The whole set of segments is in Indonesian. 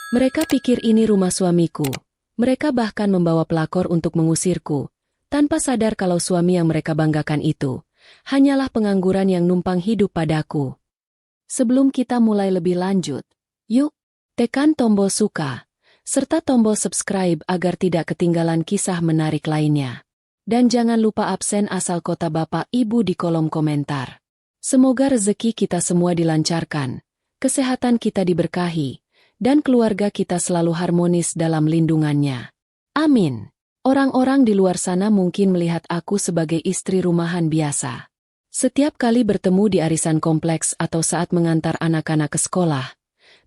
Mereka pikir ini rumah suamiku. Mereka bahkan membawa pelakor untuk mengusirku, tanpa sadar kalau suami yang mereka banggakan itu hanyalah pengangguran yang numpang hidup padaku. Sebelum kita mulai lebih lanjut, yuk, tekan tombol suka, serta tombol subscribe agar tidak ketinggalan kisah menarik lainnya. Dan jangan lupa absen asal kota Bapak Ibu di kolom komentar. Semoga rezeki kita semua dilancarkan, kesehatan kita diberkahi, dan keluarga kita selalu harmonis dalam lindungannya. Amin. Orang-orang di luar sana mungkin melihat aku sebagai istri rumahan biasa. Setiap kali bertemu di arisan kompleks atau saat mengantar anak-anak ke sekolah,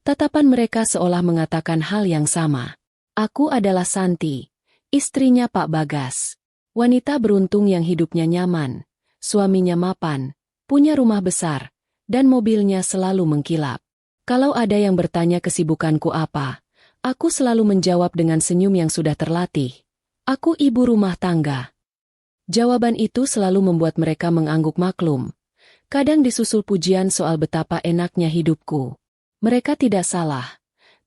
tatapan mereka seolah mengatakan hal yang sama. Aku adalah Santi, istrinya Pak Bagas. Wanita beruntung yang hidupnya nyaman, suaminya mapan, punya rumah besar, dan mobilnya selalu mengkilap. Kalau ada yang bertanya kesibukanku apa, aku selalu menjawab dengan senyum yang sudah terlatih. Aku ibu rumah tangga. Jawaban itu selalu membuat mereka mengangguk maklum. Kadang disusul pujian soal betapa enaknya hidupku. Mereka tidak salah,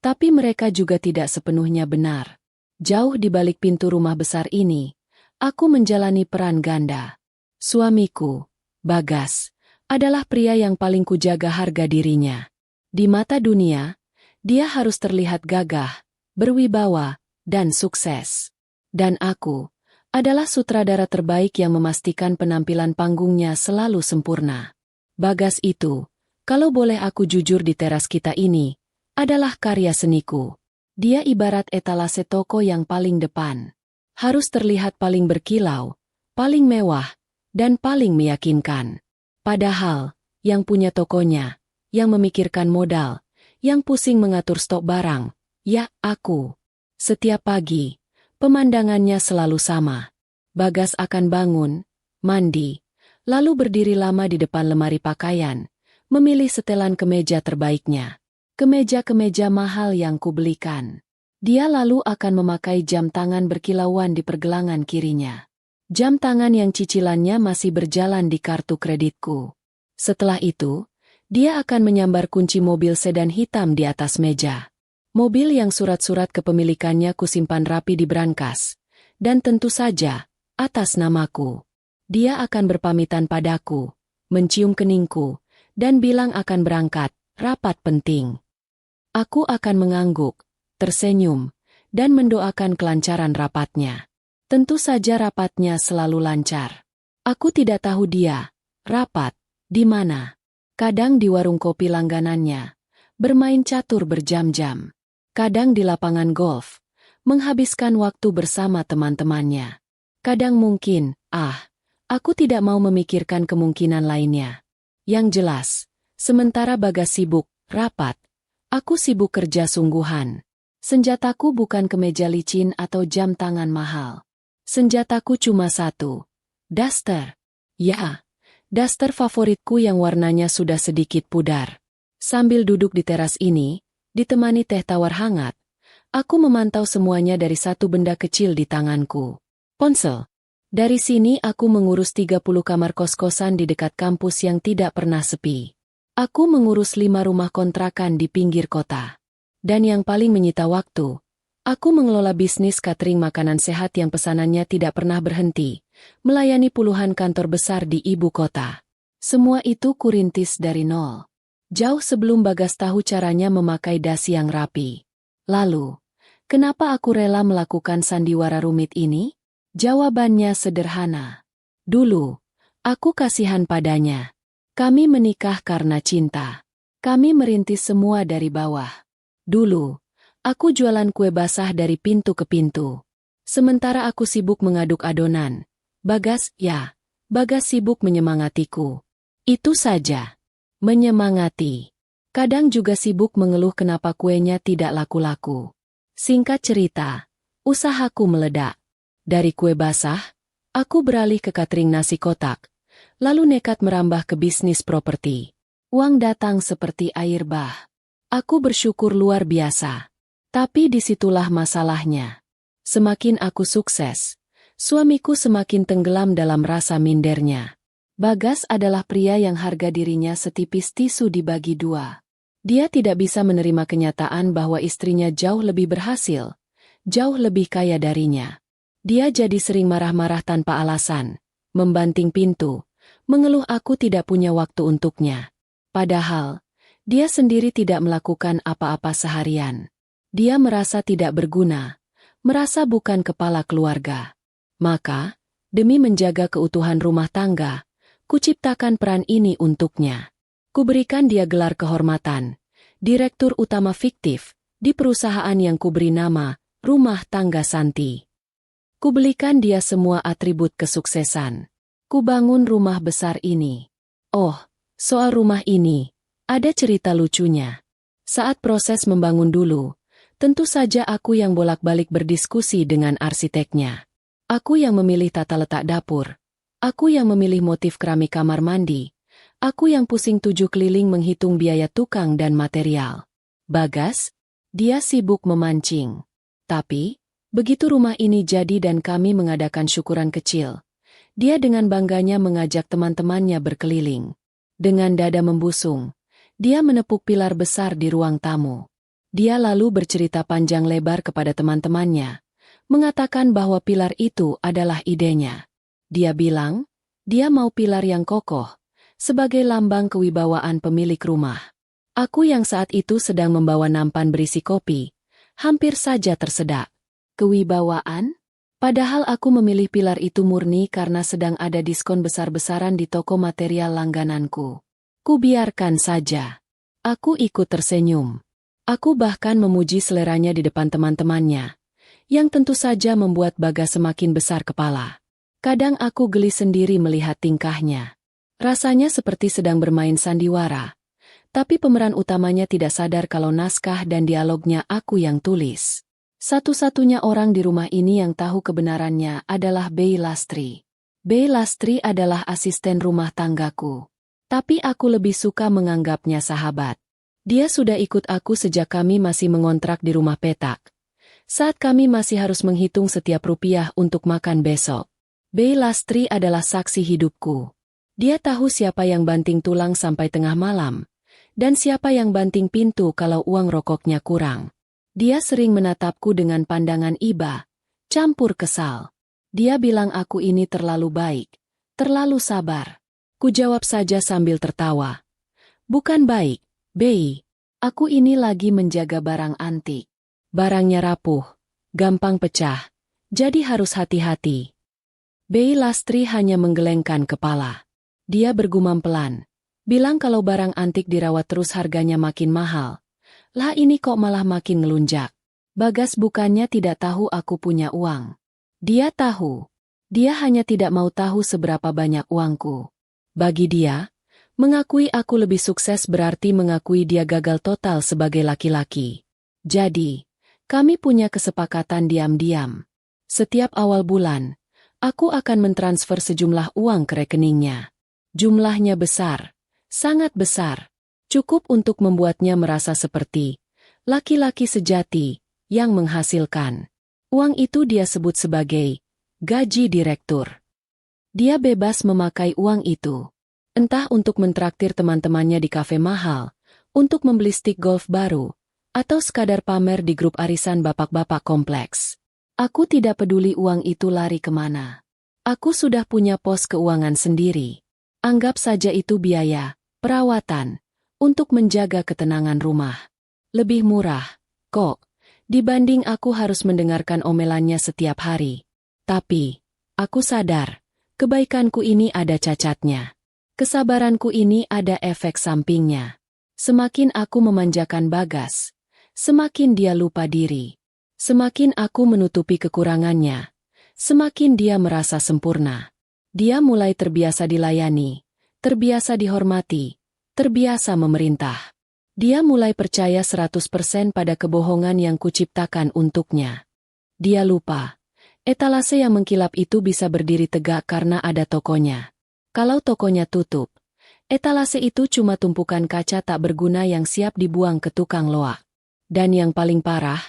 tapi mereka juga tidak sepenuhnya benar. Jauh di balik pintu rumah besar ini, aku menjalani peran ganda. Suamiku, Bagas, adalah pria yang paling kujaga harga dirinya. Di mata dunia, dia harus terlihat gagah, berwibawa, dan sukses. Dan aku adalah sutradara terbaik yang memastikan penampilan panggungnya selalu sempurna. Bagas itu, kalau boleh aku jujur di teras kita ini, adalah karya seniku. Dia ibarat etalase toko yang paling depan. Harus terlihat paling berkilau, paling mewah, dan paling meyakinkan. Padahal, yang punya tokonya, yang memikirkan modal, yang pusing mengatur stok barang, ya aku. Setiap pagi, pemandangannya selalu sama. Bagas akan bangun, mandi, lalu berdiri lama di depan lemari pakaian, memilih setelan kemeja terbaiknya. Kemeja-kemeja mahal yang kubelikan. Dia lalu akan memakai jam tangan berkilauan di pergelangan kirinya. Jam tangan yang cicilannya masih berjalan di kartu kreditku. Setelah itu, dia akan menyambar kunci mobil sedan hitam di atas meja. Mobil yang surat-surat kepemilikannya kusimpan rapi di brankas. Dan tentu saja, atas namaku. Dia akan berpamitan padaku, mencium keningku, dan bilang akan berangkat, rapat penting. Aku akan mengangguk, tersenyum, dan mendoakan kelancaran rapatnya. Tentu saja rapatnya selalu lancar. Aku tidak tahu dia, rapat, di mana. Kadang di warung kopi langganannya, bermain catur berjam-jam. Kadang di lapangan golf, menghabiskan waktu bersama teman-temannya. Kadang mungkin, aku tidak mau memikirkan kemungkinan lainnya. Yang jelas, sementara Bagas sibuk, rapat, aku sibuk kerja sungguhan. Senjataku bukan kemeja licin atau jam tangan mahal. Senjataku cuma satu, daster. Ya, daster favoritku yang warnanya sudah sedikit pudar. Sambil duduk di teras ini, ditemani teh tawar hangat, aku memantau semuanya dari satu benda kecil di tanganku. Ponsel. Dari sini aku mengurus 30 kamar kos-kosan di dekat kampus yang tidak pernah sepi. Aku mengurus 5 rumah kontrakan di pinggir kota. Dan yang paling menyita waktu, aku mengelola bisnis catering makanan sehat yang pesanannya tidak pernah berhenti, melayani puluhan kantor besar di ibu kota. Semua itu kurintis dari nol. Jauh sebelum Bagas tahu caranya memakai dasi yang rapi. Lalu, kenapa aku rela melakukan sandiwara rumit ini? Jawabannya sederhana. Dulu, aku kasihan padanya. Kami menikah karena cinta. Kami merintis semua dari bawah. Dulu, aku jualan kue basah dari pintu ke pintu. Sementara aku sibuk mengaduk adonan. Bagas sibuk menyemangatiku. Itu saja. Menyemangati. Kadang juga sibuk mengeluh kenapa kuenya tidak laku-laku. Singkat cerita, usahaku meledak. Dari kue basah, aku beralih ke catering nasi kotak, lalu nekat merambah ke bisnis properti. Uang datang seperti air bah. Aku bersyukur luar biasa. Tapi disitulah masalahnya. Semakin aku sukses, suamiku semakin tenggelam dalam rasa mindernya. Bagas adalah pria yang harga dirinya setipis tisu dibagi dua. Dia tidak bisa menerima kenyataan bahwa istrinya jauh lebih berhasil, jauh lebih kaya darinya. Dia jadi sering marah-marah tanpa alasan, membanting pintu, mengeluh aku tidak punya waktu untuknya. Padahal, dia sendiri tidak melakukan apa-apa seharian. Dia merasa tidak berguna, merasa bukan kepala keluarga. Maka, demi menjaga keutuhan rumah tangga, kuciptakan peran ini untuknya. Kuberikan dia gelar kehormatan, direktur utama fiktif, di perusahaan yang kuberi nama, Rumah Tangga Santi. Kubelikan dia semua atribut kesuksesan. Kubangun rumah besar ini. Oh, soal rumah ini, ada cerita lucunya. Saat proses membangun dulu, tentu saja aku yang bolak-balik berdiskusi dengan arsiteknya. Aku yang memilih tata letak dapur. Aku yang memilih motif keramik kamar mandi. Aku yang pusing 7 keliling menghitung biaya tukang dan material. Bagas, dia sibuk memancing. Tapi, begitu rumah ini jadi dan kami mengadakan syukuran kecil, dia dengan bangganya mengajak teman-temannya berkeliling. Dengan dada membusung, dia menepuk pilar besar di ruang tamu. Dia lalu bercerita panjang lebar kepada teman-temannya, mengatakan bahwa pilar itu adalah idenya. Dia bilang, dia mau pilar yang kokoh, sebagai lambang kewibawaan pemilik rumah. Aku yang saat itu sedang membawa nampan berisi kopi, hampir saja tersedak. Kewibawaan? Padahal aku memilih pilar itu murni karena sedang ada diskon besar-besaran di toko material langgananku. Kubiarkan saja. Aku ikut tersenyum. Aku bahkan memuji seleranya di depan teman-temannya, yang tentu saja membuat Bagas semakin besar kepala. Kadang aku geli sendiri melihat tingkahnya. Rasanya seperti sedang bermain sandiwara. Tapi pemeran utamanya tidak sadar kalau naskah dan dialognya aku yang tulis. Satu-satunya orang di rumah ini yang tahu kebenarannya adalah Bey Lastri. Bey Lastri adalah asisten rumah tanggaku. Tapi aku lebih suka menganggapnya sahabat. Dia sudah ikut aku sejak kami masih mengontrak di rumah petak. Saat kami masih harus menghitung setiap rupiah untuk makan besok. Bey Lastri adalah saksi hidupku. Dia tahu siapa yang banting tulang sampai tengah malam, dan siapa yang banting pintu kalau uang rokoknya kurang. Dia sering menatapku dengan pandangan iba, campur kesal. Dia bilang aku ini terlalu baik, terlalu sabar. Ku jawab saja sambil tertawa. Bukan baik, Bey. Aku ini lagi menjaga barang antik. Barangnya rapuh, gampang pecah, jadi harus hati-hati. Bey Lastri hanya menggelengkan kepala. Dia bergumam pelan, bilang kalau barang antik dirawat terus harganya makin mahal. Lah ini kok malah makin ngelunjak. Bagas bukannya tidak tahu aku punya uang. Dia tahu. Dia hanya tidak mau tahu seberapa banyak uangku. Bagi dia, mengakui aku lebih sukses berarti mengakui dia gagal total sebagai laki-laki. Jadi, kami punya kesepakatan diam-diam. Setiap awal bulan, aku akan mentransfer sejumlah uang ke rekeningnya. Jumlahnya besar, sangat besar, cukup untuk membuatnya merasa seperti laki-laki sejati yang menghasilkan. Uang itu dia sebut sebagai gaji direktur. Dia bebas memakai uang itu, entah untuk mentraktir teman-temannya di kafe mahal, untuk membeli stik golf baru, atau sekadar pamer di grup arisan bapak-bapak kompleks. Aku tidak peduli uang itu lari kemana. Aku sudah punya pos keuangan sendiri. Anggap saja itu biaya, perawatan, untuk menjaga ketenangan rumah. Lebih murah, kok, dibanding aku harus mendengarkan omelannya setiap hari. Tapi, aku sadar, kebaikanku ini ada cacatnya. Kesabaranku ini ada efek sampingnya. Semakin aku memanjakan Bagas, semakin dia lupa diri. Semakin aku menutupi kekurangannya, semakin dia merasa sempurna. Dia mulai terbiasa dilayani, terbiasa dihormati, terbiasa memerintah. Dia mulai percaya 100% pada kebohongan yang kuciptakan untuknya. Dia lupa, etalase yang mengkilap itu bisa berdiri tegak karena ada tokonya. Kalau tokonya tutup, etalase itu cuma tumpukan kaca tak berguna yang siap dibuang ke tukang loak. Dan yang paling parah,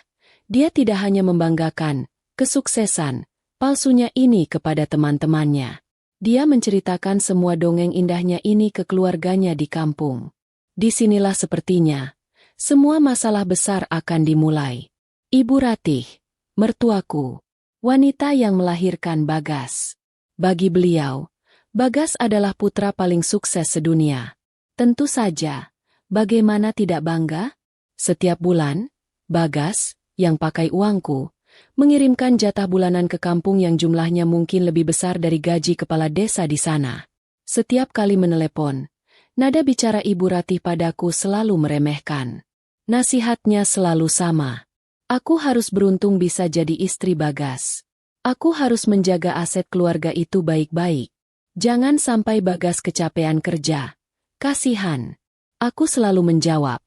dia tidak hanya membanggakan kesuksesan palsunya ini kepada teman-temannya. Dia menceritakan semua dongeng indahnya ini ke keluarganya di kampung. Disinilah sepertinya, semua masalah besar akan dimulai. Ibu Ratih, mertuaku, wanita yang melahirkan Bagas. Bagi beliau, Bagas adalah putra paling sukses sedunia. Tentu saja, bagaimana tidak bangga? Setiap bulan, Bagas, yang pakai uangku, mengirimkan jatah bulanan ke kampung yang jumlahnya mungkin lebih besar dari gaji kepala desa di sana. Setiap kali menelepon, nada bicara Ibu Ratih padaku selalu meremehkan. Nasihatnya selalu sama. Aku harus beruntung bisa jadi istri Bagas. Aku harus menjaga aset keluarga itu baik-baik. Jangan sampai Bagas kecapean kerja. Kasihan. Aku selalu menjawab,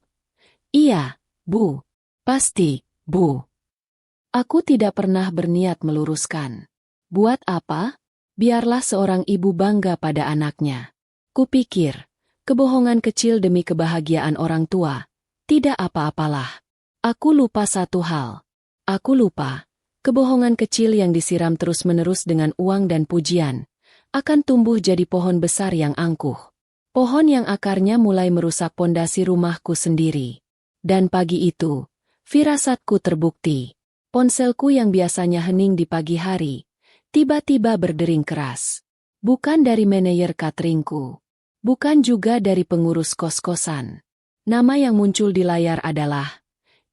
"Iya, Bu. Pasti, Bu." Aku tidak pernah berniat meluruskan. Buat apa? Biarlah seorang ibu bangga pada anaknya. Kupikir, kebohongan kecil demi kebahagiaan orang tua, tidak apa-apalah. Aku lupa satu hal. Aku lupa, kebohongan kecil yang disiram terus-menerus dengan uang dan pujian, akan tumbuh jadi pohon besar yang angkuh. Pohon yang akarnya mulai merusak pondasi rumahku sendiri. Dan pagi itu, firasatku terbukti. Ponselku yang biasanya hening di pagi hari, tiba-tiba berdering keras. Bukan dari manajer cateringku. Bukan juga dari pengurus kos-kosan. Nama yang muncul di layar adalah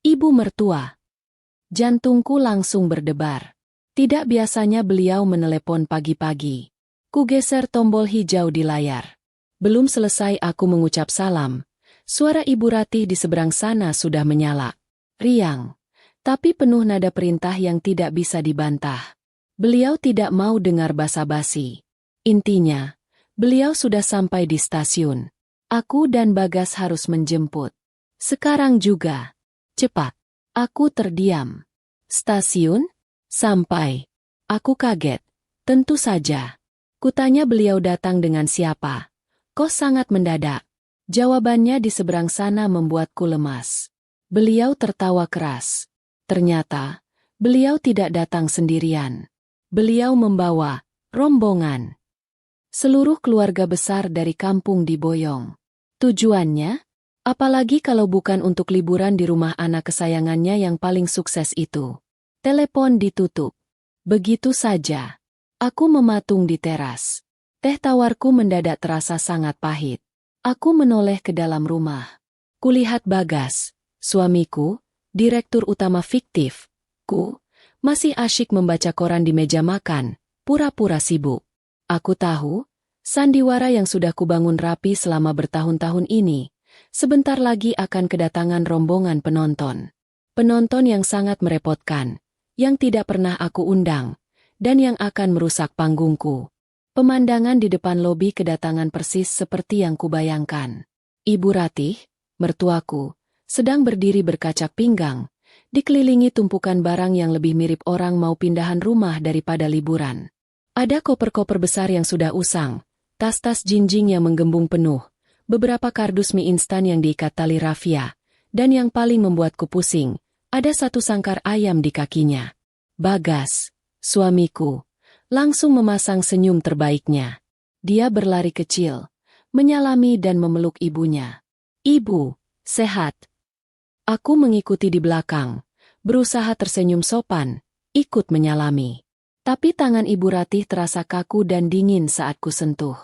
Ibu Mertua. Jantungku langsung berdebar. Tidak biasanya beliau menelepon pagi-pagi. Kugeser tombol hijau di layar. Belum selesai aku mengucap salam, suara Ibu Ratih di seberang sana sudah menyala. Riang, tapi penuh nada perintah yang tidak bisa dibantah. Beliau tidak mau dengar basa-basi. Intinya, beliau sudah sampai di stasiun. Aku dan Bagas harus menjemput. Sekarang juga. Cepat. Aku terdiam. Stasiun? Sampai. Aku kaget. Tentu saja. Kutanya beliau datang dengan siapa. Kok sangat mendadak? Jawabannya di seberang sana membuatku lemas. Beliau tertawa keras. Ternyata, beliau tidak datang sendirian. Beliau membawa rombongan. Seluruh keluarga besar dari kampung diboyong. Tujuannya? Apalagi kalau bukan untuk liburan di rumah anak kesayangannya yang paling sukses itu. Telepon ditutup. Begitu saja. Aku mematung di teras. Teh tawarku mendadak terasa sangat pahit. Aku menoleh ke dalam rumah. Kulihat Bagas, suamiku, direktur utama fiktif, masih asyik membaca koran di meja makan, pura-pura sibuk. Aku tahu, sandiwara yang sudah kubangun rapi selama bertahun-tahun ini, sebentar lagi akan kedatangan rombongan penonton. Penonton yang sangat merepotkan, yang tidak pernah aku undang, dan yang akan merusak panggungku. Pemandangan di depan lobi kedatangan persis seperti yang kubayangkan. Ibu Ratih, mertuaku, sedang berdiri berkacak pinggang, dikelilingi tumpukan barang yang lebih mirip orang mau pindahan rumah daripada liburan. Ada koper-koper besar yang sudah usang, tas-tas jinjing yang menggembung penuh, beberapa kardus mie instan yang diikat tali rafia, dan yang paling membuatku pusing, ada satu sangkar ayam di kakinya. Bagas, suamiku, langsung memasang senyum terbaiknya. Dia berlari kecil, menyalami dan memeluk ibunya. "Ibu, sehat?" Aku mengikuti di belakang, berusaha tersenyum sopan, ikut menyalami. Tapi tangan Ibu Ratih terasa kaku dan dingin saat kusentuh.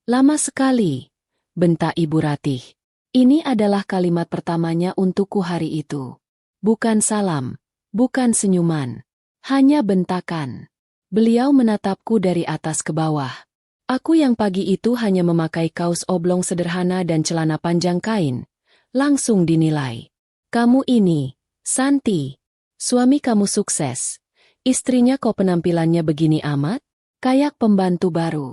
"Lama sekali," bentak Ibu Ratih. Ini adalah kalimat pertamanya untukku hari itu. Bukan salam, bukan senyuman, hanya bentakan. Beliau menatapku dari atas ke bawah. Aku yang pagi itu hanya memakai kaos oblong sederhana dan celana panjang kain, langsung dinilai. "Kamu ini, Santi, suami kamu sukses. Istrinya kok penampilannya begini amat? Kayak pembantu baru.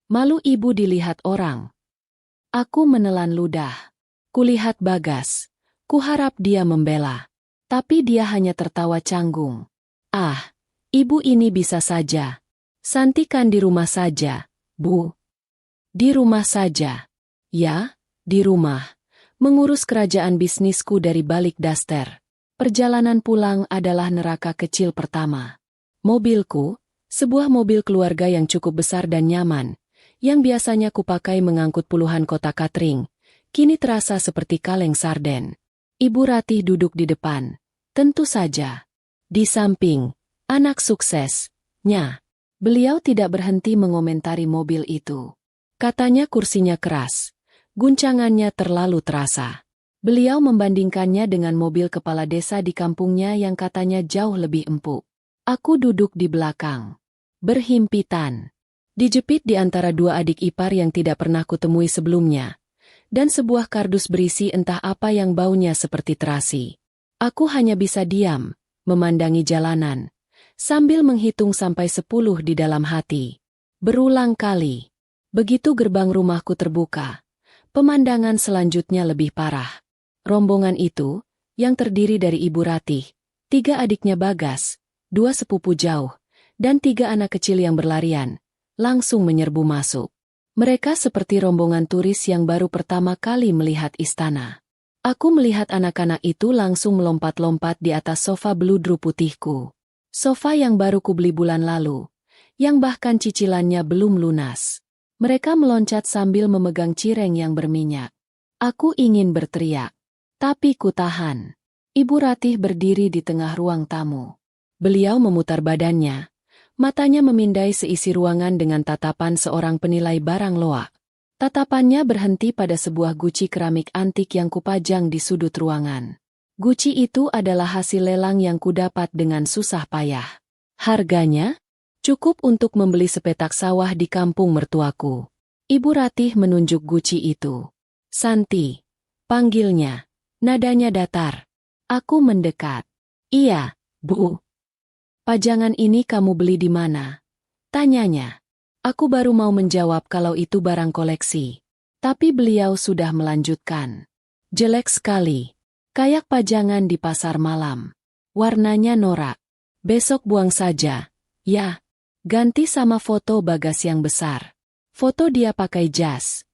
Malu ibu dilihat orang." Aku menelan ludah. Kulihat Bagas. Kuharap dia membela. Tapi dia hanya tertawa canggung. "Ah, ibu ini bisa saja. Santi kan di rumah saja, Bu." "Di rumah saja." "Ya, di rumah. Mengurus kerajaan bisnisku dari balik daster. Perjalanan pulang adalah neraka kecil pertama. Mobilku, sebuah mobil keluarga yang cukup besar dan nyaman, yang biasanya kupakai mengangkut puluhan kotak catering, kini terasa seperti kaleng sarden. Ibu Ratih duduk di depan. Tentu saja. Di samping, anak suksesnya. Beliau tidak berhenti mengomentari mobil itu. Katanya kursinya keras. Guncangannya terlalu terasa. Beliau membandingkannya dengan mobil kepala desa di kampungnya yang katanya jauh lebih empuk. Aku duduk di belakang. Berhimpitan. Dijepit di antara dua adik ipar yang tidak pernah kutemui sebelumnya. Dan sebuah kardus berisi entah apa yang baunya seperti terasi. Aku hanya bisa diam, memandangi jalanan, sambil menghitung sampai 10 di dalam hati. Berulang kali. Begitu gerbang rumahku terbuka, pemandangan selanjutnya lebih parah. Rombongan itu, yang terdiri dari Ibu Ratih, 3 adiknya Bagas, 2 sepupu jauh, dan 3 anak kecil yang berlarian, langsung menyerbu masuk. Mereka seperti rombongan turis yang baru pertama kali melihat istana. Aku melihat anak-anak itu langsung melompat-lompat di atas sofa beludru putihku. Sofa yang baru kubeli bulan lalu, yang bahkan cicilannya belum lunas. Mereka meloncat sambil memegang cireng yang berminyak. Aku ingin berteriak, tapi ku tahan. Ibu Ratih berdiri di tengah ruang tamu. Beliau memutar badannya, matanya memindai seisi ruangan dengan tatapan seorang penilai barang loak. Tatapannya berhenti pada sebuah guci keramik antik yang kupajang di sudut ruangan. Guci itu adalah hasil lelang yang kudapat dengan susah payah. Harganya cukup untuk membeli sepetak sawah di kampung mertuaku. Ibu Ratih menunjuk guci itu. Santi, panggilnya. Nadanya datar. Aku mendekat. Iya, Bu. Pajangan ini kamu beli di mana? Tanyanya. Aku baru mau menjawab kalau itu barang koleksi. Tapi beliau sudah melanjutkan. Jelek sekali. Kayak pajangan di pasar malam. Warnanya norak. Besok buang saja. Ya. Ganti sama foto Bagas yang besar. Foto dia pakai jas.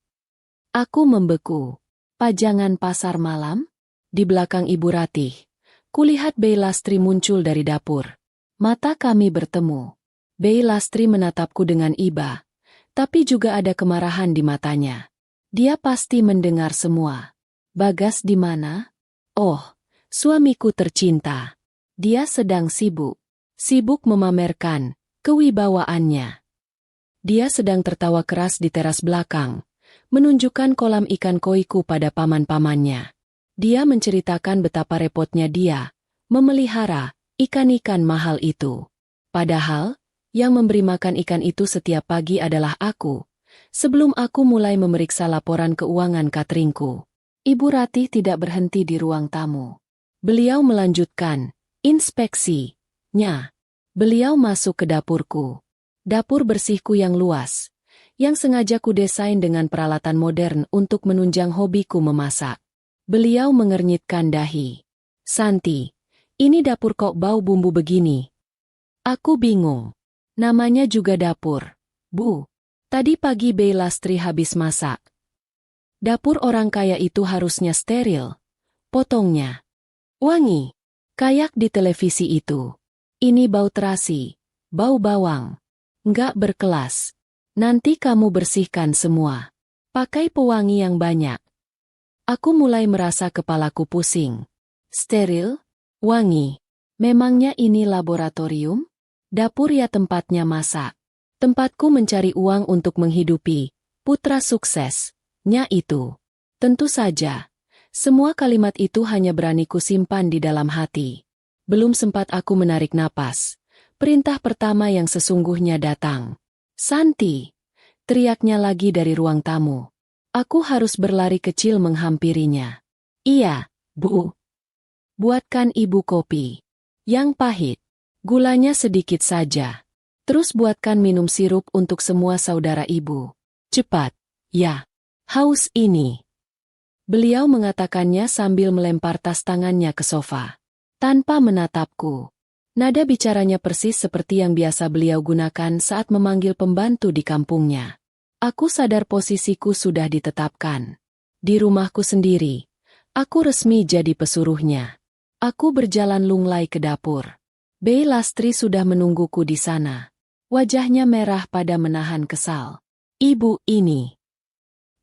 Aku membeku. Pajangan pasar malam? Di belakang Ibu Ratih. Kulihat Bey Lastri muncul dari dapur. Mata kami bertemu. Bey Lastri menatapku dengan iba. Tapi juga ada kemarahan di matanya. Dia pasti mendengar semua. Bagas di mana? Oh, suamiku tercinta. Dia sedang sibuk. Sibuk memamerkan kewibawaannya. Dia sedang tertawa keras di teras belakang, menunjukkan kolam ikan koiku pada paman-pamannya. Dia menceritakan betapa repotnya dia memelihara ikan-ikan mahal itu. Padahal, yang memberi makan ikan itu setiap pagi adalah aku, sebelum aku mulai memeriksa laporan keuangan cateringku. Ibu Ratih tidak berhenti di ruang tamu. Beliau melanjutkan inspeksinya. Beliau masuk ke dapurku. Dapur bersihku yang luas, yang sengaja kudesain dengan peralatan modern untuk menunjang hobiku memasak. Beliau mengernyitkan dahi. Santi, ini dapur kok bau bumbu begini? Aku bingung. Namanya juga dapur. Bu, tadi pagi Bey Lastri habis masak. Dapur orang kaya itu harusnya steril. Potongnya wangi, kayak di televisi itu. Ini bau terasi, bau bawang. Nggak berkelas. Nanti kamu bersihkan semua. Pakai pewangi yang banyak. Aku mulai merasa kepalaku pusing. Steril? Wangi. Memangnya ini laboratorium? Dapur ya tempatnya masak. Tempatku mencari uang untuk menghidupi putra suksesnya itu. Tentu saja. Semua kalimat itu hanya berani kusimpan di dalam hati. Belum sempat aku menarik napas. Perintah pertama yang sesungguhnya datang. Santi! Teriaknya lagi dari ruang tamu. Aku harus berlari kecil menghampirinya. Iya, Bu. Buatkan Ibu kopi. Yang pahit. Gulanya sedikit saja. Terus buatkan minum sirup untuk semua saudara Ibu. Cepat. Ya. Haus ini. Beliau mengatakannya sambil melempar tas tangannya ke sofa. Tanpa menatapku. Nada bicaranya persis seperti yang biasa beliau gunakan saat memanggil pembantu di kampungnya. Aku sadar posisiku sudah ditetapkan. Di rumahku sendiri, aku resmi jadi pesuruhnya. Aku berjalan lunglai ke dapur. Bey Lastri sudah menungguku di sana. Wajahnya merah pada menahan kesal. Ibu ini.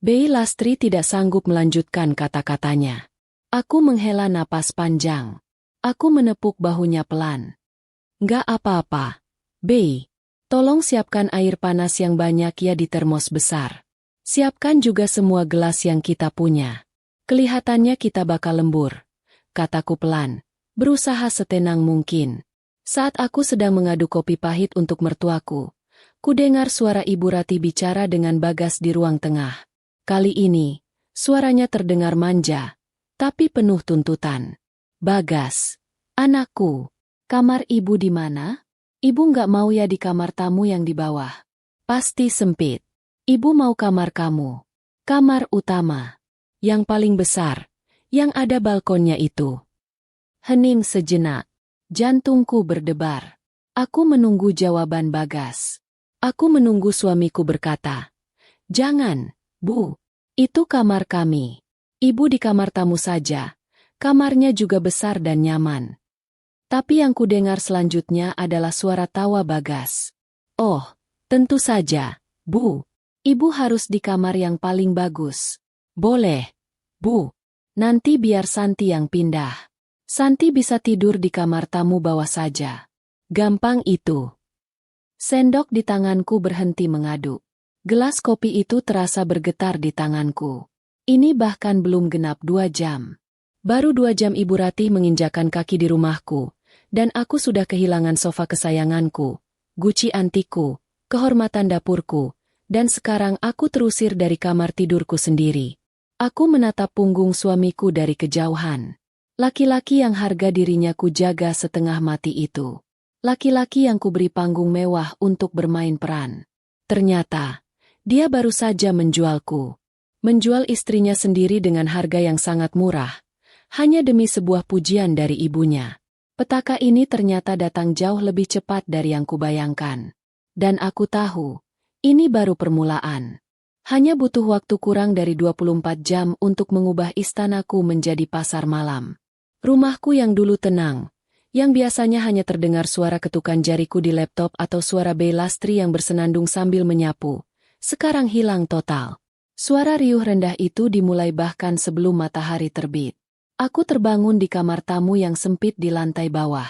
Bey Lastri tidak sanggup melanjutkan kata-katanya. Aku menghela napas panjang. Aku menepuk bahunya pelan. Nggak apa-apa. Bei, tolong siapkan air panas yang banyak ya di termos besar. Siapkan juga semua gelas yang kita punya. Kelihatannya kita bakal lembur, kataku pelan, berusaha setenang mungkin. Saat aku sedang mengadu kopi pahit untuk mertuaku, kudengar suara Ibu Ratih bicara dengan Bagas di ruang tengah. Kali ini, suaranya terdengar manja, tapi penuh tuntutan. Bagas, anakku, kamar ibu di mana? Ibu nggak mau ya di kamar tamu yang di bawah. Pasti sempit. Ibu mau kamar kamu. Kamar utama. Yang paling besar. Yang ada balkonnya itu. Hening sejenak. Jantungku berdebar. Aku menunggu jawaban Bagas. Aku menunggu suamiku berkata, "Jangan, Bu. Itu kamar kami. Ibu di kamar tamu saja. Kamarnya juga besar dan nyaman." Tapi yang kudengar selanjutnya adalah suara tawa Bagas. "Oh, tentu saja, Bu. Ibu harus di kamar yang paling bagus." "Boleh, Bu. Nanti biar Santi yang pindah. Santi bisa tidur di kamar tamu bawah saja. Gampang itu." Sendok di tanganku berhenti mengaduk. Gelas kopi itu terasa bergetar di tanganku. Ini bahkan belum genap 2 jam. Baru 2 jam Ibu Ratih menginjakan kaki di rumahku, dan aku sudah kehilangan sofa kesayanganku, guci antikku, kehormatan dapurku, dan sekarang aku terusir dari kamar tidurku sendiri. Aku menatap punggung suamiku dari kejauhan. Laki-laki yang harga dirinya kujaga setengah mati itu. Laki-laki yang kuberi panggung mewah untuk bermain peran. Ternyata, dia baru saja menjualku. Menjual istrinya sendiri dengan harga yang sangat murah. Hanya demi sebuah pujian dari ibunya. Petaka ini ternyata datang jauh lebih cepat dari yang kubayangkan. Dan aku tahu, ini baru permulaan. Hanya butuh waktu kurang dari 24 jam untuk mengubah istanaku menjadi pasar malam. Rumahku yang dulu tenang, yang biasanya hanya terdengar suara ketukan jariku di laptop atau suara Bey Lastri yang bersenandung sambil menyapu, sekarang hilang total. Suara riuh rendah itu dimulai bahkan sebelum matahari terbit. Aku terbangun di kamar tamu yang sempit di lantai bawah.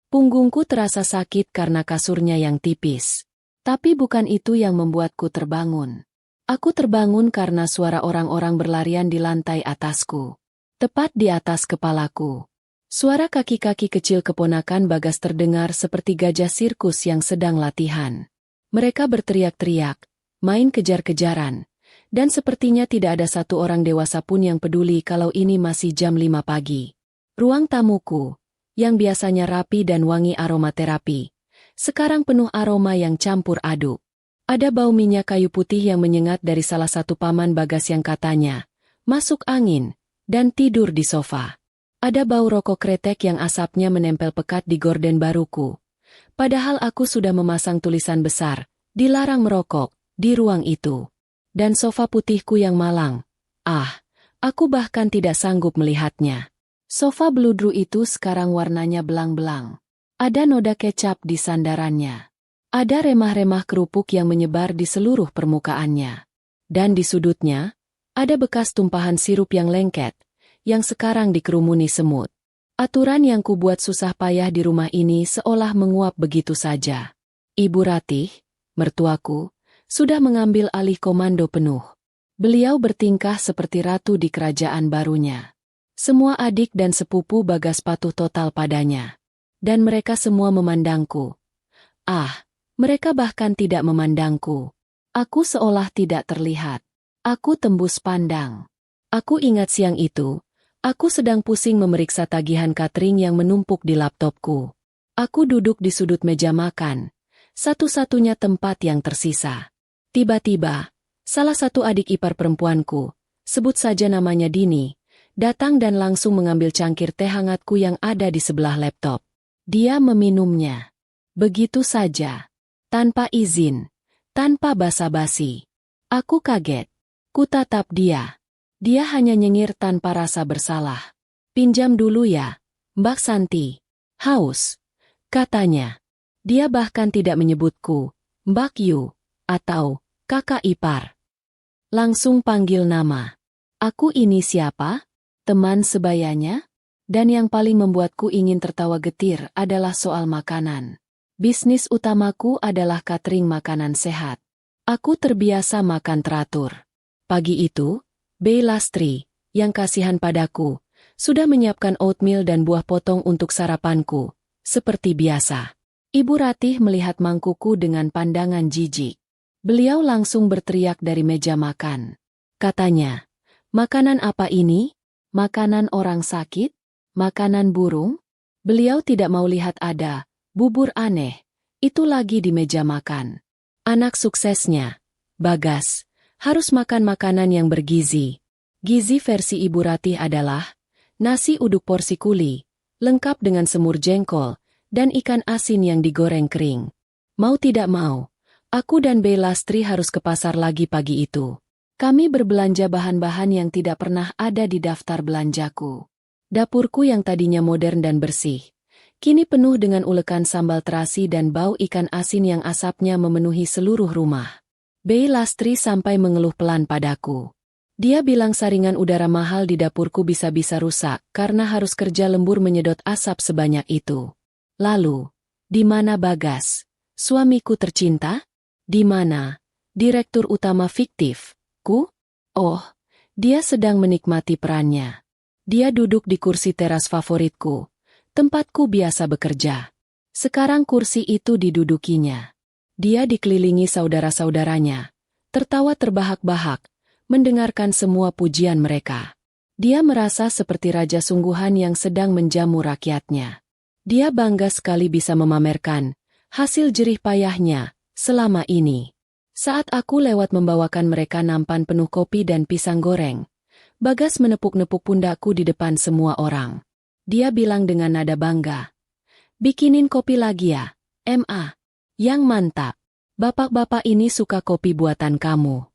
Punggungku terasa sakit karena kasurnya yang tipis. Tapi bukan itu yang membuatku terbangun. Aku terbangun karena suara orang-orang berlarian di lantai atasku. Tepat di atas kepalaku. Suara kaki-kaki kecil keponakan Bagas terdengar seperti gajah sirkus yang sedang latihan. Mereka berteriak-teriak, main kejar-kejaran. Dan sepertinya tidak ada satu orang dewasa pun yang peduli kalau ini masih jam 5 pagi. Ruang tamuku, yang biasanya rapi dan wangi aromaterapi, sekarang penuh aroma yang campur aduk. Ada bau minyak kayu putih yang menyengat dari salah satu paman Bagas yang katanya, masuk angin, dan tidur di sofa. Ada bau rokok kretek yang asapnya menempel pekat di gorden baruku. Padahal aku sudah memasang tulisan besar, dilarang merokok, di ruang itu. Dan sofa putihku yang malang. Aku bahkan tidak sanggup melihatnya. Sofa beludru itu sekarang warnanya belang-belang. Ada noda kecap di sandarannya. Ada remah-remah kerupuk yang menyebar di seluruh permukaannya. Dan di sudutnya, ada bekas tumpahan sirup yang lengket, yang sekarang dikerumuni semut. Aturan yang kubuat susah payah di rumah ini seolah menguap begitu saja. Ibu Ratih, mertuaku, sudah mengambil alih komando penuh. Beliau bertingkah seperti ratu di kerajaan barunya. Semua adik dan sepupu Bagas patuh total padanya. Dan mereka semua memandangku. Mereka bahkan tidak memandangku. Aku seolah tidak terlihat. Aku tembus pandang. Aku ingat siang itu, aku sedang pusing memeriksa tagihan catering yang menumpuk di laptopku. Aku duduk di sudut meja makan, satu-satunya tempat yang tersisa. Tiba-tiba, salah satu adik ipar perempuanku, sebut saja namanya Dini, datang dan langsung mengambil cangkir teh hangatku yang ada di sebelah laptop. Dia meminumnya. Begitu saja. Tanpa izin. Tanpa basa-basi. Aku kaget. Kutatap dia. Dia hanya nyengir tanpa rasa bersalah. "Pinjam dulu ya, Mbak Santi. Haus," katanya. Dia bahkan tidak menyebutku, Mbak Yu, atau kakak ipar. Langsung panggil nama. Aku ini siapa? teman sebayanya? Dan yang paling membuatku ingin tertawa getir adalah soal makanan. Bisnis utamaku adalah catering makanan sehat. Aku terbiasa makan teratur. Pagi itu, Bey Lastri, yang kasihan padaku, sudah menyiapkan oatmeal dan buah potong untuk sarapanku, seperti biasa. Ibu Ratih melihat mangkukku dengan pandangan jijik. Beliau langsung berteriak dari meja makan. Katanya, "Makanan apa ini? Makanan orang sakit? Makanan burung?" Beliau tidak mau lihat ada bubur aneh itu lagi di meja makan. Anak suksesnya, Bagas, harus makan makanan yang bergizi. Gizi versi Ibu Ratih adalah nasi uduk porsi kuli, lengkap dengan semur jengkol, dan ikan asin yang digoreng kering. Mau tidak mau, aku dan Bey Lastri harus ke pasar lagi pagi itu. Kami berbelanja bahan-bahan yang tidak pernah ada di daftar belanjaku. Dapurku yang tadinya modern dan bersih, kini penuh dengan ulekan sambal terasi dan bau ikan asin yang asapnya memenuhi seluruh rumah. Bey Lastri sampai mengeluh pelan padaku. Dia bilang saringan udara mahal di dapurku bisa-bisa rusak karena harus kerja lembur menyedot asap sebanyak itu. Lalu, di mana Bagas, suamiku tercinta? Di mana direktur utama fiktif? Oh, dia sedang menikmati perannya. Dia duduk di kursi teras favoritku, tempatku biasa bekerja. Sekarang kursi itu didudukinya. Dia dikelilingi saudara-saudaranya, tertawa terbahak-bahak, mendengarkan semua pujian mereka. Dia merasa seperti raja sungguhan yang sedang menjamu rakyatnya. Dia bangga sekali bisa memamerkan hasil jerih payahnya selama ini. Saat aku lewat membawakan mereka nampan penuh kopi dan pisang goreng, Bagas menepuk-nepuk pundakku di depan semua orang. Dia bilang dengan nada bangga, "Bikinin kopi lagi ya, Ma. Yang mantap. Bapak-bapak ini suka kopi buatan kamu."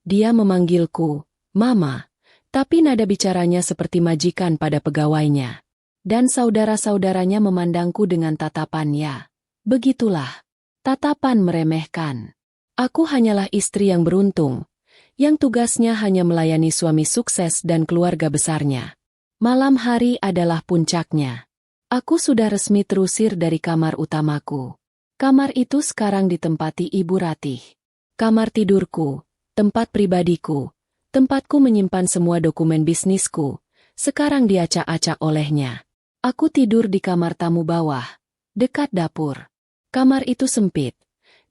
Dia memanggilku, "Mama," tapi nada bicaranya seperti majikan pada pegawainya. Dan saudara-saudaranya memandangku dengan tatapan ya. Begitulah. Tatapan meremehkan. Aku hanyalah istri yang beruntung, yang tugasnya hanya melayani suami sukses dan keluarga besarnya. Malam hari adalah puncaknya. Aku sudah resmi terusir dari kamar utamaku. Kamar itu sekarang ditempati Ibu Ratih. Kamar tidurku, tempat pribadiku, tempatku menyimpan semua dokumen bisnisku, sekarang diacak-acak olehnya. Aku tidur di kamar tamu bawah, dekat dapur. Kamar itu sempit,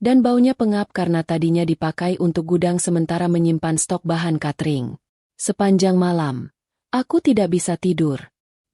dan baunya pengap karena tadinya dipakai untuk gudang sementara menyimpan stok bahan catering. Sepanjang malam, aku tidak bisa tidur.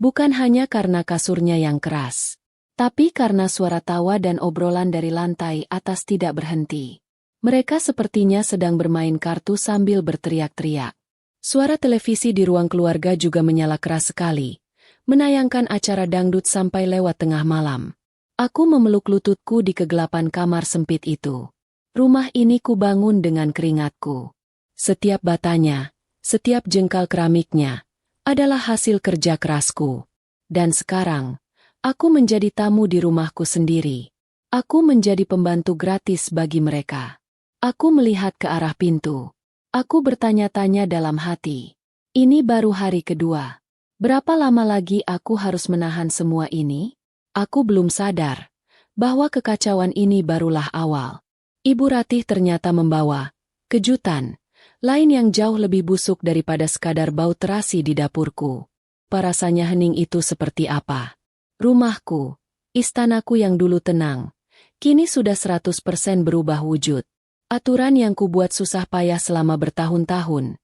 Bukan hanya karena kasurnya yang keras, tapi karena suara tawa dan obrolan dari lantai atas tidak berhenti. Mereka sepertinya sedang bermain kartu sambil berteriak-teriak. Suara televisi di ruang keluarga juga menyala keras sekali, menayangkan acara dangdut sampai lewat tengah malam. Aku memeluk lututku di kegelapan kamar sempit itu. Rumah ini kubangun dengan keringatku. Setiap batanya, setiap jengkal keramiknya, adalah hasil kerja kerasku. Dan sekarang, aku menjadi tamu di rumahku sendiri. Aku menjadi pembantu gratis bagi mereka. Aku melihat ke arah pintu. Aku bertanya-tanya dalam hati. Ini baru hari kedua. Berapa lama lagi aku harus menahan semua ini? Aku belum sadar bahwa kekacauan ini barulah awal. Ibu Ratih ternyata membawa kejutan lain yang jauh lebih busuk daripada sekadar bau terasi di dapurku. Rasanya hening itu seperti apa? Rumahku, istanaku yang dulu tenang, kini sudah 100% berubah wujud. Aturan yang kubuat susah payah selama bertahun-tahun,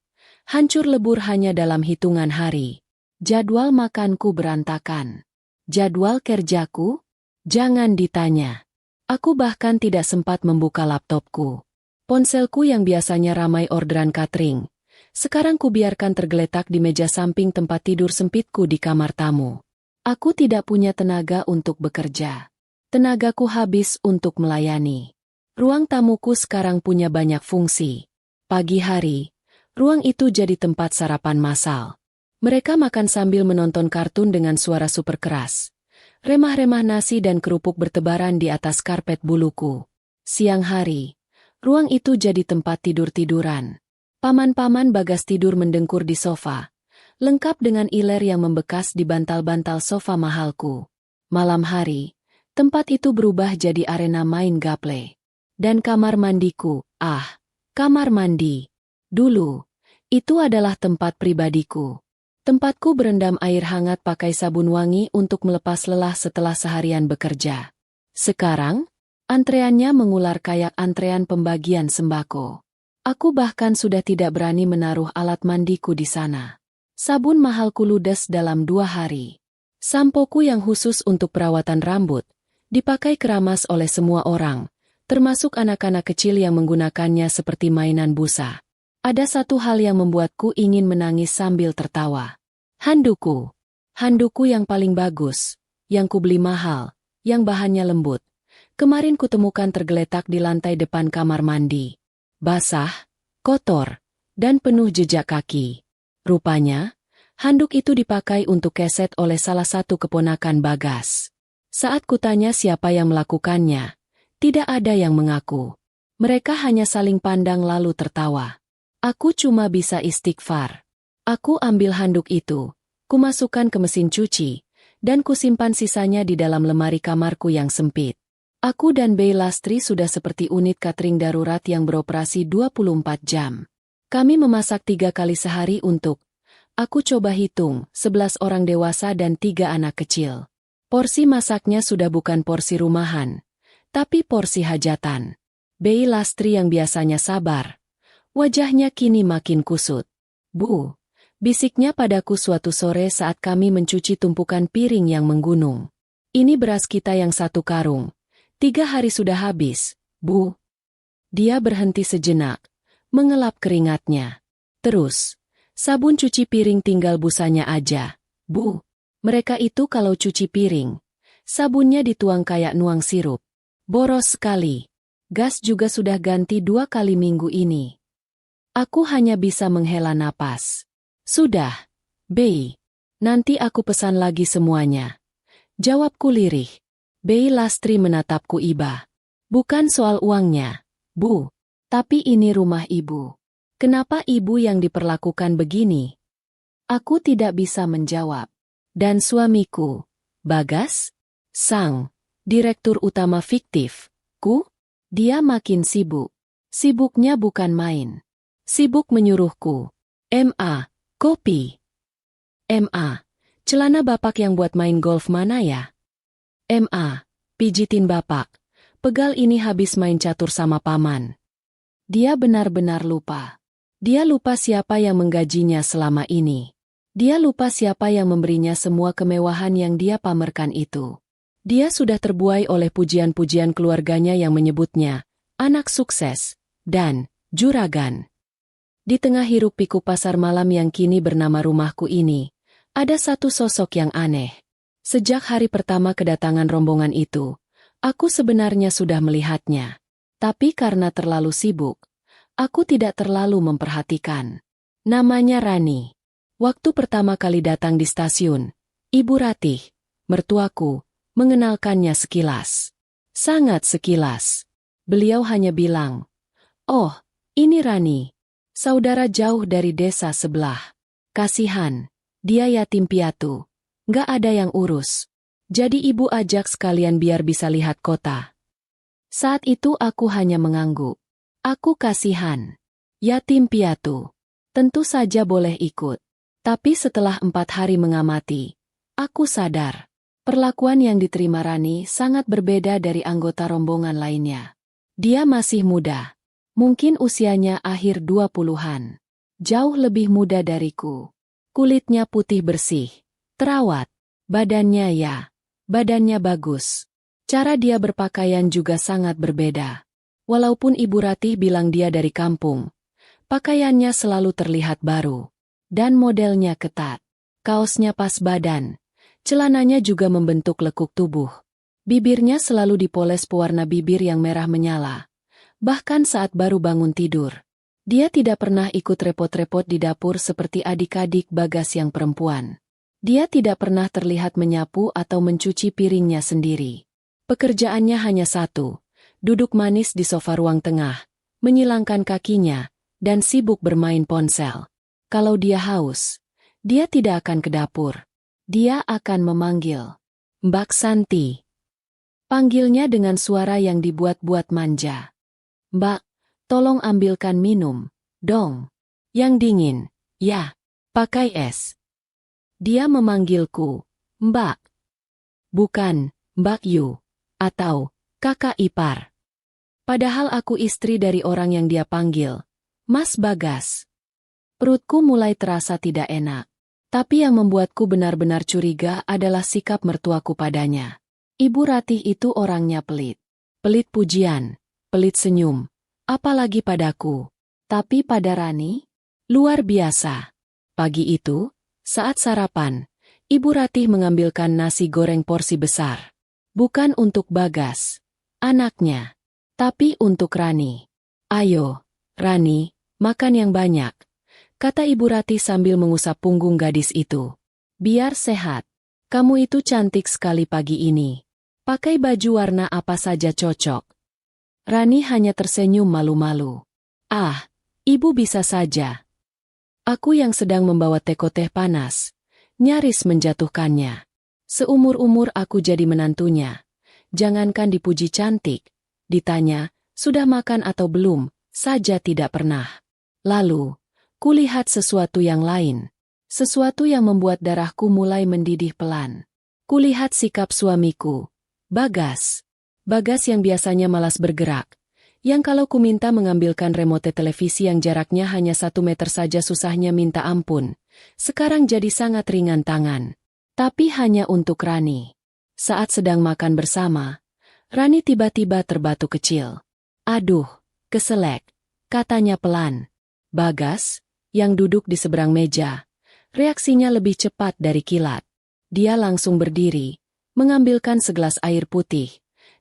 hancur lebur hanya dalam hitungan hari. Jadwal makanku berantakan. Jadwal kerjaku? Jangan ditanya. Aku bahkan tidak sempat membuka laptopku. Ponselku yang biasanya ramai orderan catering, sekarang kubiarkan tergeletak di meja samping tempat tidur sempitku di kamar tamu. Aku tidak punya tenaga untuk bekerja. Tenagaku habis untuk melayani. Ruang tamuku sekarang punya banyak fungsi. Pagi hari, ruang itu jadi tempat sarapan massal. Mereka makan sambil menonton kartun dengan suara super keras. Remah-remah nasi dan kerupuk bertebaran di atas karpet buluku. Siang hari, ruang itu jadi tempat tidur-tiduran. Paman-paman Bagas tidur mendengkur di sofa, lengkap dengan iler yang membekas di bantal-bantal sofa mahalku. Malam hari, tempat itu berubah jadi arena main gaple. Dan kamar mandiku, kamar mandi. Dulu, itu adalah tempat pribadiku. Tempatku berendam air hangat pakai sabun wangi untuk melepas lelah setelah seharian bekerja. Sekarang, antreannya mengular kayak antrean pembagian sembako. Aku bahkan sudah tidak berani menaruh alat mandiku di sana. Sabun mahalku ludes dalam 2 hari. Sampoku yang khusus untuk perawatan rambut, dipakai keramas oleh semua orang, termasuk anak-anak kecil yang menggunakannya seperti mainan busa. Ada satu hal yang membuatku ingin menangis sambil tertawa. Handukku. Handukku yang paling bagus, yang kubeli mahal, yang bahannya lembut. Kemarin kutemukan tergeletak di lantai depan kamar mandi. Basah, kotor, dan penuh jejak kaki. Rupanya, handuk itu dipakai untuk keset oleh salah satu keponakan Bagas. Saat kutanya siapa yang melakukannya, tidak ada yang mengaku. Mereka hanya saling pandang lalu tertawa. Aku cuma bisa istighfar. Aku ambil handuk itu, kumasukkan ke mesin cuci, dan kusimpan sisanya di dalam lemari kamarku yang sempit. Aku dan Bey Lastri sudah seperti unit catering darurat yang beroperasi 24 jam. Kami memasak 3 kali sehari untuk, aku coba hitung, 11 orang dewasa dan 3 anak kecil. Porsi masaknya sudah bukan porsi rumahan, tapi porsi hajatan. Bey Lastri yang biasanya sabar, wajahnya kini makin kusut. Bu, bisiknya padaku suatu sore saat kami mencuci tumpukan piring yang menggunung. Ini beras kita yang 1 karung. 3 hari sudah habis, Bu. Dia berhenti sejenak, mengelap keringatnya. Terus, sabun cuci piring tinggal busanya aja, Bu. Mereka itu kalau cuci piring, sabunnya dituang kayak nuang sirup. Boros sekali. Gas juga sudah ganti 2 kali minggu ini. Aku hanya bisa menghela napas. Sudah, Bey. Nanti aku pesan lagi semuanya. Jawabku lirih. Bey Lastri menatapku iba. Bukan soal uangnya, Bu. Tapi ini rumah ibu. Kenapa ibu yang diperlakukan begini? Aku tidak bisa menjawab. Dan suamiku, Bagas, sang direktur utama fiktif, dia makin sibuk. Sibuknya bukan main. Sibuk menyuruhku. Ma, kopi. Ma, celana bapak yang buat main golf mana ya? Ma, pijitin bapak. Pegal ini habis main catur sama paman. Dia benar-benar lupa. Dia lupa siapa yang menggajinya selama ini. Dia lupa siapa yang memberinya semua kemewahan yang dia pamerkan itu. Dia sudah terbuai oleh pujian-pujian keluarganya yang menyebutnya anak sukses dan juragan. Di tengah hiruk-pikuk pasar malam yang kini bernama rumahku ini, ada satu sosok yang aneh. Sejak hari pertama kedatangan rombongan itu, aku sebenarnya sudah melihatnya. Tapi karena terlalu sibuk, aku tidak terlalu memperhatikan. Namanya Rani. Waktu pertama kali datang di stasiun, Ibu Ratih, mertuaku, mengenalkannya sekilas. Sangat sekilas. Beliau hanya bilang, "Oh, ini Rani, saudara jauh dari desa sebelah. Kasihan, dia yatim piatu. Nggak ada yang urus. Jadi ibu ajak sekalian biar bisa lihat kota." Saat itu aku hanya mengangguk. Aku kasihan. Yatim piatu. Tentu saja boleh ikut. Tapi setelah 4 hari mengamati, aku sadar. Perlakuan yang diterima Rani sangat berbeda dari anggota rombongan lainnya. Dia masih muda. Mungkin usianya akhir 20-an. Jauh lebih muda dariku. Kulitnya putih bersih. Terawat. Badannya bagus. Cara dia berpakaian juga sangat berbeda. Walaupun Ibu Ratih bilang dia dari kampung, pakaiannya selalu terlihat baru. Dan modelnya ketat. Kaosnya pas badan. Celananya juga membentuk lekuk tubuh. Bibirnya selalu dipoles pewarna bibir yang merah menyala. Bahkan saat baru bangun tidur. Dia tidak pernah ikut repot-repot di dapur seperti adik-adik Bagas yang perempuan. Dia tidak pernah terlihat menyapu atau mencuci piringnya sendiri. Pekerjaannya hanya satu, duduk manis di sofa ruang tengah, menyilangkan kakinya, dan sibuk bermain ponsel. Kalau dia haus, Dia tidak akan ke dapur. Dia akan memanggil Mbak Santi. Panggilnya dengan suara yang dibuat-buat manja. Mbak, tolong ambilkan minum, dong. Yang dingin, ya, pakai es. Dia memanggilku, Mbak. Bukan, Mbak Yu, atau kakak ipar. Padahal aku istri dari orang yang dia panggil, Mas Bagas. Perutku mulai terasa tidak enak. Tapi yang membuatku benar-benar curiga adalah sikap mertuaku padanya. Ibu Ratih itu orangnya pelit. Pelit pujian, pelit senyum, apalagi padaku. Tapi pada Rani, luar biasa. Pagi itu, saat sarapan, Ibu Ratih mengambilkan nasi goreng porsi besar. Bukan untuk Bagas, anaknya, tapi untuk Rani. Ayo, Rani, makan yang banyak, kata Ibu Ratih sambil mengusap punggung gadis itu. Biar sehat. Kamu itu cantik sekali pagi ini. Pakai baju warna apa saja cocok. Rani hanya tersenyum malu-malu. Ah, ibu bisa saja. Aku yang sedang membawa teko teh panas, nyaris menjatuhkannya. Seumur-umur aku jadi menantunya. Jangankan dipuji cantik, ditanya, sudah makan atau belum, saja tidak pernah. Lalu, kulihat sesuatu yang lain. Sesuatu yang membuat darahku mulai mendidih pelan. Kulihat sikap suamiku, Bagas. Bagas yang biasanya malas bergerak. Yang kalau ku minta mengambilkan remote televisi yang jaraknya hanya 1 meter saja susahnya minta ampun. Sekarang jadi sangat ringan tangan. Tapi hanya untuk Rani. Saat sedang makan bersama, Rani tiba-tiba terbatuk kecil. Aduh, keselek, katanya pelan. Bagas, yang duduk di seberang meja, reaksinya lebih cepat dari kilat. Dia langsung berdiri, mengambilkan segelas air putih,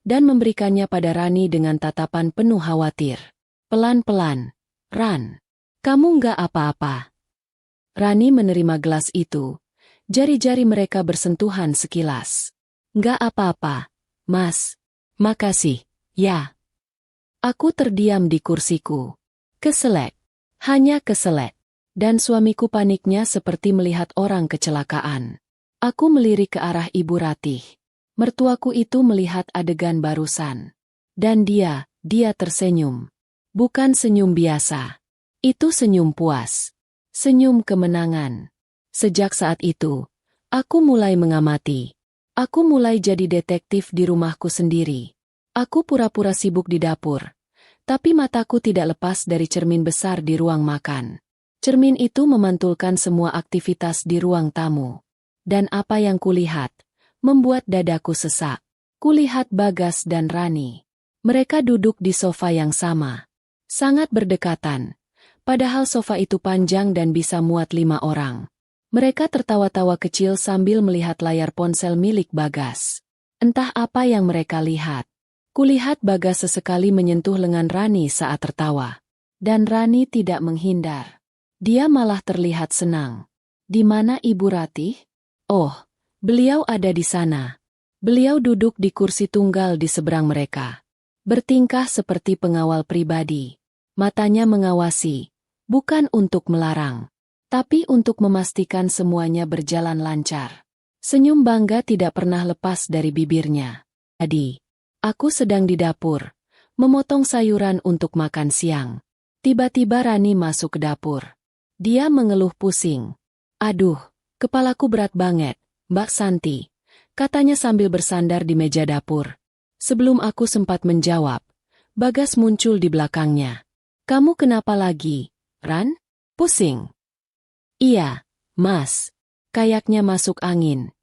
dan memberikannya pada Rani dengan tatapan penuh khawatir. Pelan-pelan, Ran, kamu nggak apa-apa. Rani menerima gelas itu, jari-jari mereka bersentuhan sekilas. Nggak apa-apa, Mas. Makasih, ya. Aku terdiam di kursiku. Keselek, hanya keselek. Dan suamiku paniknya seperti melihat orang kecelakaan. Aku melirik ke arah Ibu Ratih. Mertuaku itu melihat adegan barusan. Dan dia tersenyum. Bukan senyum biasa. Itu senyum puas. Senyum kemenangan. Sejak saat itu, aku mulai mengamati. Aku mulai jadi detektif di rumahku sendiri. Aku pura-pura sibuk di dapur. Tapi mataku tidak lepas dari cermin besar di ruang makan. Cermin itu memantulkan semua aktivitas di ruang tamu. Dan apa yang kulihat, membuat dadaku sesak. Kulihat Bagas dan Rani. Mereka duduk di sofa yang sama. Sangat berdekatan. Padahal sofa itu panjang dan bisa muat 5 orang. Mereka tertawa-tawa kecil sambil melihat layar ponsel milik Bagas. Entah apa yang mereka lihat. Kulihat Bagas sesekali menyentuh lengan Rani saat tertawa. Dan Rani tidak menghindar. Dia malah terlihat senang. Di mana Ibu Ratih? Oh, beliau ada di sana. Beliau duduk di kursi tunggal di seberang mereka. Bertingkah seperti pengawal pribadi. Matanya mengawasi, bukan untuk melarang, tapi untuk memastikan semuanya berjalan lancar. Senyum bangga tidak pernah lepas dari bibirnya. Tadi, aku sedang di dapur, memotong sayuran untuk makan siang. Tiba-tiba Rani masuk ke dapur. Dia mengeluh pusing. Aduh, kepalaku berat banget, Mbak Santi, katanya sambil bersandar di meja dapur. Sebelum aku sempat menjawab, Bagas muncul di belakangnya. Kamu kenapa lagi, Ran? Pusing? Iya, Mas. Kayaknya masuk angin.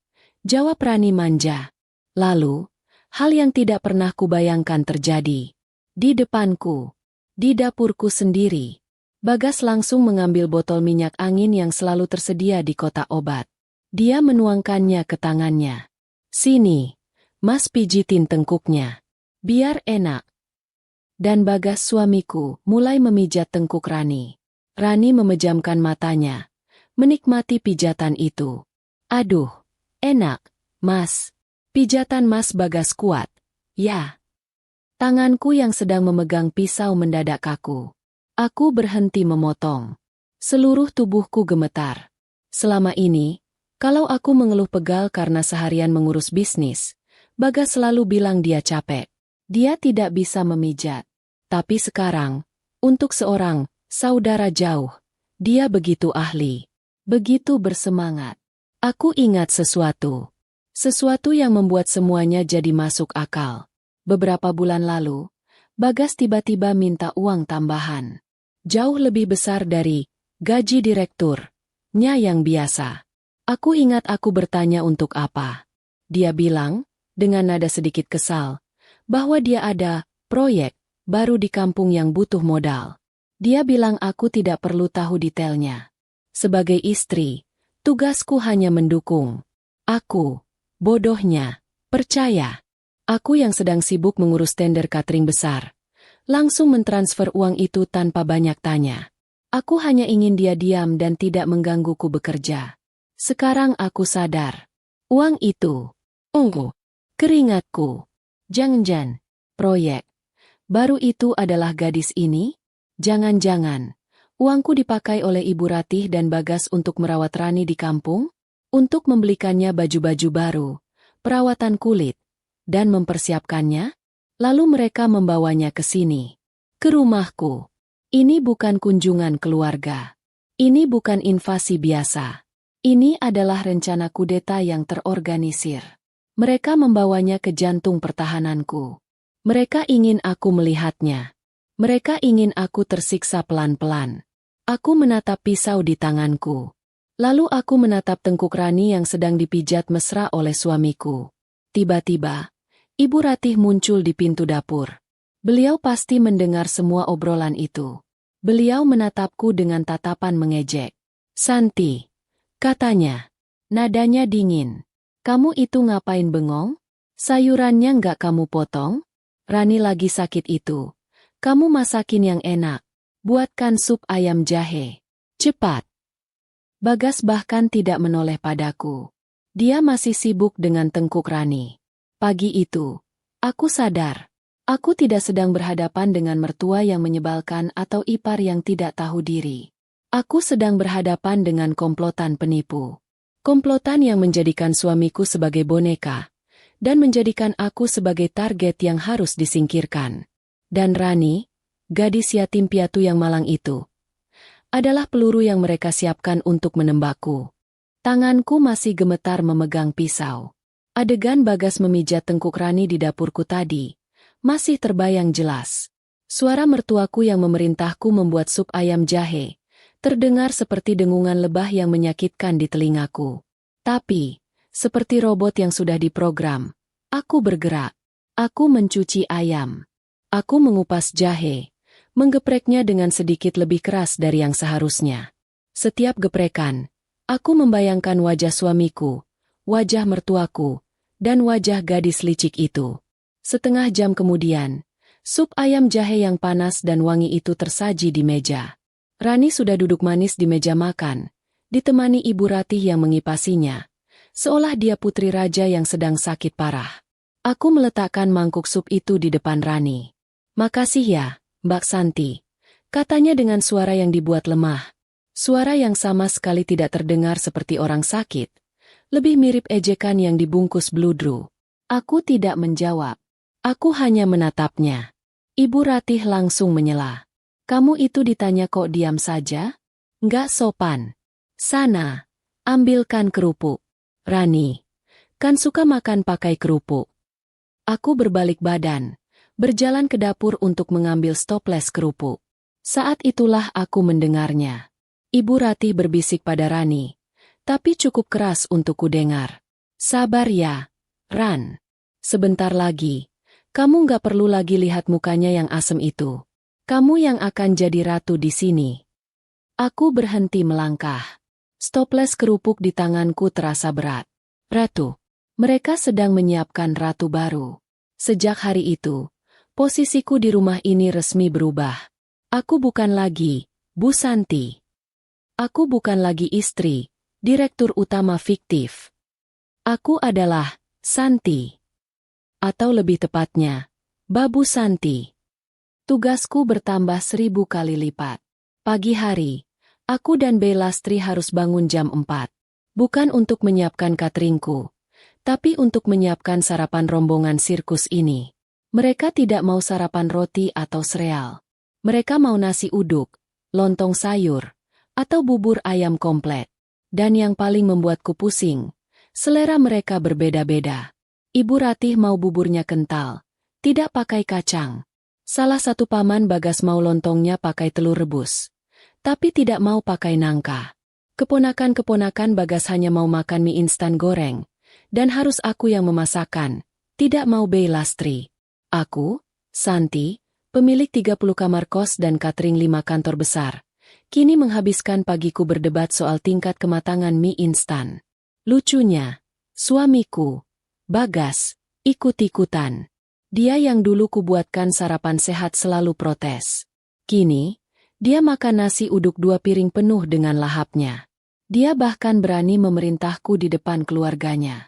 Jawab Rani manja. Lalu, hal yang tidak pernah kubayangkan terjadi. Di depanku, di dapurku sendiri. Bagas langsung mengambil botol minyak angin yang selalu tersedia di kotak obat. Dia menuangkannya ke tangannya. Sini, Mas pijitin tengkuknya. Biar enak. Dan Bagas suamiku mulai memijat tengkuk Rani. Rani memejamkan matanya, menikmati pijatan itu. Aduh, enak, Mas. Pijatan Mas Bagas kuat. Ya. Tanganku yang sedang memegang pisau mendadak kaku. Aku berhenti memotong. Seluruh tubuhku gemetar. Selama ini, kalau aku mengeluh pegal karena seharian mengurus bisnis, Bagas selalu bilang dia capek. Dia tidak bisa memijat. Tapi sekarang, untuk seorang saudara jauh, dia begitu ahli, begitu bersemangat. Aku ingat sesuatu. Sesuatu yang membuat semuanya jadi masuk akal. Beberapa bulan lalu, Bagas tiba-tiba minta uang tambahan. Jauh lebih besar dari gaji direkturnya yang biasa. Aku ingat aku bertanya untuk apa. Dia bilang, dengan nada sedikit kesal, bahwa dia ada proyek baru di kampung yang butuh modal. Dia bilang aku tidak perlu tahu detailnya. Sebagai istri, tugasku hanya mendukung. Aku, bodohnya, percaya. Aku yang sedang sibuk mengurus tender catering besar, langsung mentransfer uang itu tanpa banyak tanya. Aku hanya ingin dia diam dan tidak menggangguku bekerja. Sekarang aku sadar. Uang itu, keringatku, jangan-jangan, proyek baru itu adalah gadis ini? Jangan-jangan, uangku dipakai oleh Ibu Ratih dan Bagas untuk merawat Rani di kampung? Untuk membelikannya baju-baju baru, perawatan kulit, dan mempersiapkannya? Lalu mereka membawanya ke sini, ke rumahku. Ini bukan kunjungan keluarga. Ini bukan invasi biasa. Ini adalah rencana kudeta yang terorganisir. Mereka membawanya ke jantung pertahananku. Mereka ingin aku melihatnya. Mereka ingin aku tersiksa pelan-pelan. Aku menatap pisau di tanganku. Lalu aku menatap tengkuk Rani yang sedang dipijat mesra oleh suamiku. Tiba-tiba, Ibu Ratih muncul di pintu dapur. Beliau pasti mendengar semua obrolan itu. Beliau menatapku dengan tatapan mengejek. "Santi," katanya. Nadanya dingin. "Kamu itu ngapain bengong? Sayurannya nggak kamu potong? Rani lagi sakit itu. Kamu masakin yang enak. Buatkan sup ayam jahe. Cepat." Bagas bahkan tidak menoleh padaku. Dia masih sibuk dengan tengkuk Rani. Pagi itu, aku sadar. Aku tidak sedang berhadapan dengan mertua yang menyebalkan atau ipar yang tidak tahu diri. Aku sedang berhadapan dengan komplotan penipu. Komplotan yang menjadikan suamiku sebagai boneka, dan menjadikan aku sebagai target yang harus disingkirkan. Dan Rani, gadis yatim piatu yang malang itu, adalah peluru yang mereka siapkan untuk menembakku. Tanganku masih gemetar memegang pisau. Adegan Bagas memijat tengkuk Rani di dapurku tadi masih terbayang jelas. Suara mertuaku yang memerintahku membuat sup ayam jahe terdengar seperti dengungan lebah yang menyakitkan di telingaku. Tapi, seperti robot yang sudah diprogram, aku bergerak. Aku mencuci ayam. Aku mengupas jahe, menggepreknya dengan sedikit lebih keras dari yang seharusnya. Setiap geprekan, aku membayangkan wajah suamiku, wajah mertuaku, dan wajah gadis licik itu. Setengah jam kemudian, sup ayam jahe yang panas dan wangi itu tersaji di meja. Rani sudah duduk manis di meja makan, ditemani Ibu Ratih yang mengipasinya, seolah dia putri raja yang sedang sakit parah. Aku meletakkan mangkuk sup itu di depan Rani. "Makasih ya, Mbak Santi," katanya dengan suara yang dibuat lemah. Suara yang sama sekali tidak terdengar seperti orang sakit. Lebih mirip ejekan yang dibungkus bludru. Aku tidak menjawab. Aku hanya menatapnya. Ibu Ratih langsung menyela. "Kamu itu ditanya kok diam saja? Nggak sopan. Sana, ambilkan kerupuk. Rani, kan suka makan pakai kerupuk." Aku berbalik badan, berjalan ke dapur untuk mengambil stoples kerupuk. Saat itulah aku mendengarnya. Ibu Ratih berbisik pada Rani, tapi cukup keras untuk kudengar. "Sabar ya, Ran. Sebentar lagi, kamu nggak perlu lagi lihat mukanya yang asem itu. Kamu yang akan jadi ratu di sini." Aku berhenti melangkah. Stoples kerupuk di tanganku terasa berat. Ratu. Mereka sedang menyiapkan ratu baru. Sejak hari itu, posisiku di rumah ini resmi berubah. Aku bukan lagi Bu Santi. Aku bukan lagi istri, direktur utama fiktif. Aku adalah Santi. Atau lebih tepatnya, Babu Santi. Tugasku bertambah 1000 kali lipat. Pagi hari, Aku dan Beilastri harus bangun jam 4. Bukan untuk menyiapkan cateringku, tapi untuk menyiapkan sarapan rombongan sirkus ini. Mereka tidak mau sarapan roti atau sereal. Mereka mau nasi uduk, lontong sayur, atau bubur ayam komplet. Dan yang paling membuatku pusing, selera mereka berbeda-beda. Ibu Ratih mau buburnya kental, tidak pakai kacang. Salah satu paman Bagas mau lontongnya pakai telur rebus, tapi tidak mau pakai nangka. Keponakan-keponakan Bagas hanya mau makan mie instan goreng, dan harus aku yang memasakkan, tidak mau Beilastri. Aku, Santi, pemilik 30 kamar kos dan catering 5 kantor besar, kini menghabiskan pagiku berdebat soal tingkat kematangan mie instan. Lucunya, suamiku, Bagas, ikut-ikutan. Dia yang dulu kubuatkan sarapan sehat selalu protes. Kini, dia makan nasi uduk 2 piring penuh dengan lahapnya. Dia bahkan berani memerintahku di depan keluarganya.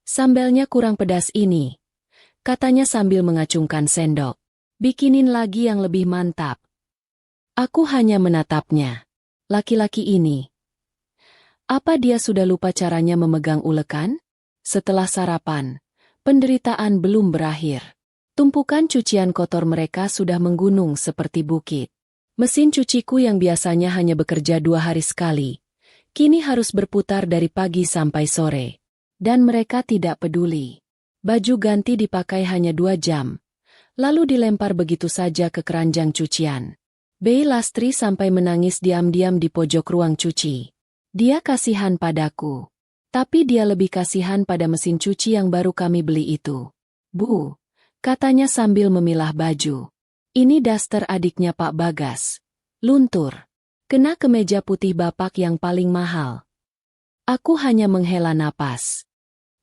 Sambelnya kurang pedas ini, katanya sambil mengacungkan sendok. Bikinin lagi yang lebih mantap. Aku hanya menatapnya. Laki-laki ini. Apa dia sudah lupa caranya memegang ulekan? Setelah sarapan, penderitaan belum berakhir. Tumpukan cucian kotor mereka sudah menggunung seperti bukit. Mesin cuciku yang biasanya hanya bekerja 2 hari sekali, kini harus berputar dari pagi sampai sore. Dan mereka tidak peduli. Baju ganti dipakai hanya 2 jam, lalu dilempar begitu saja ke keranjang cucian. Beilastri sampai menangis diam-diam di pojok ruang cuci. Dia kasihan padaku. Tapi dia lebih kasihan pada mesin cuci yang baru kami beli itu. Bu, katanya sambil memilah baju. Ini daster adiknya Pak Bagas. Luntur. Kena kemeja putih bapak yang paling mahal. Aku hanya menghela napas.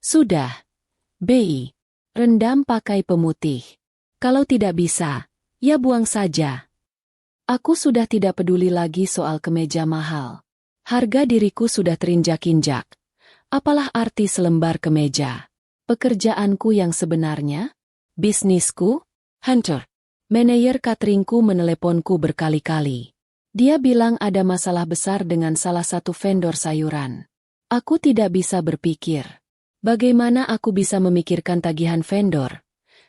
Sudah. Bei, rendam pakai pemutih. Kalau tidak bisa, ya buang saja. Aku sudah tidak peduli lagi soal kemeja mahal. Harga diriku sudah terinjak-injak. Apalah arti selembar kemeja? Pekerjaanku yang sebenarnya? Bisnisku? Hunter. Manajer cateringku meneleponku berkali-kali. Dia bilang ada masalah besar dengan salah satu vendor sayuran. Aku tidak bisa berpikir. Bagaimana aku bisa memikirkan tagihan vendor?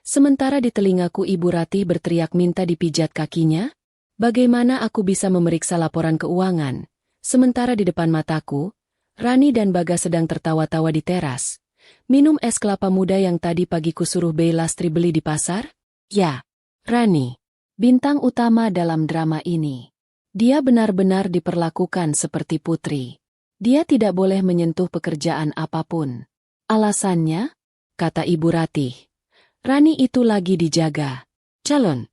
Sementara di telingaku Ibu Ratih berteriak minta dipijat kakinya? Bagaimana aku bisa memeriksa laporan keuangan? Sementara di depan mataku, Rani dan Bagas sedang tertawa-tawa di teras. Minum es kelapa muda yang tadi pagi kusuruh Beilastri beli di pasar? Ya, Rani. Bintang utama dalam drama ini. Dia benar-benar diperlakukan seperti putri. Dia tidak boleh menyentuh pekerjaan apapun. Alasannya? Kata Ibu Ratih. Rani itu lagi dijaga. Calon.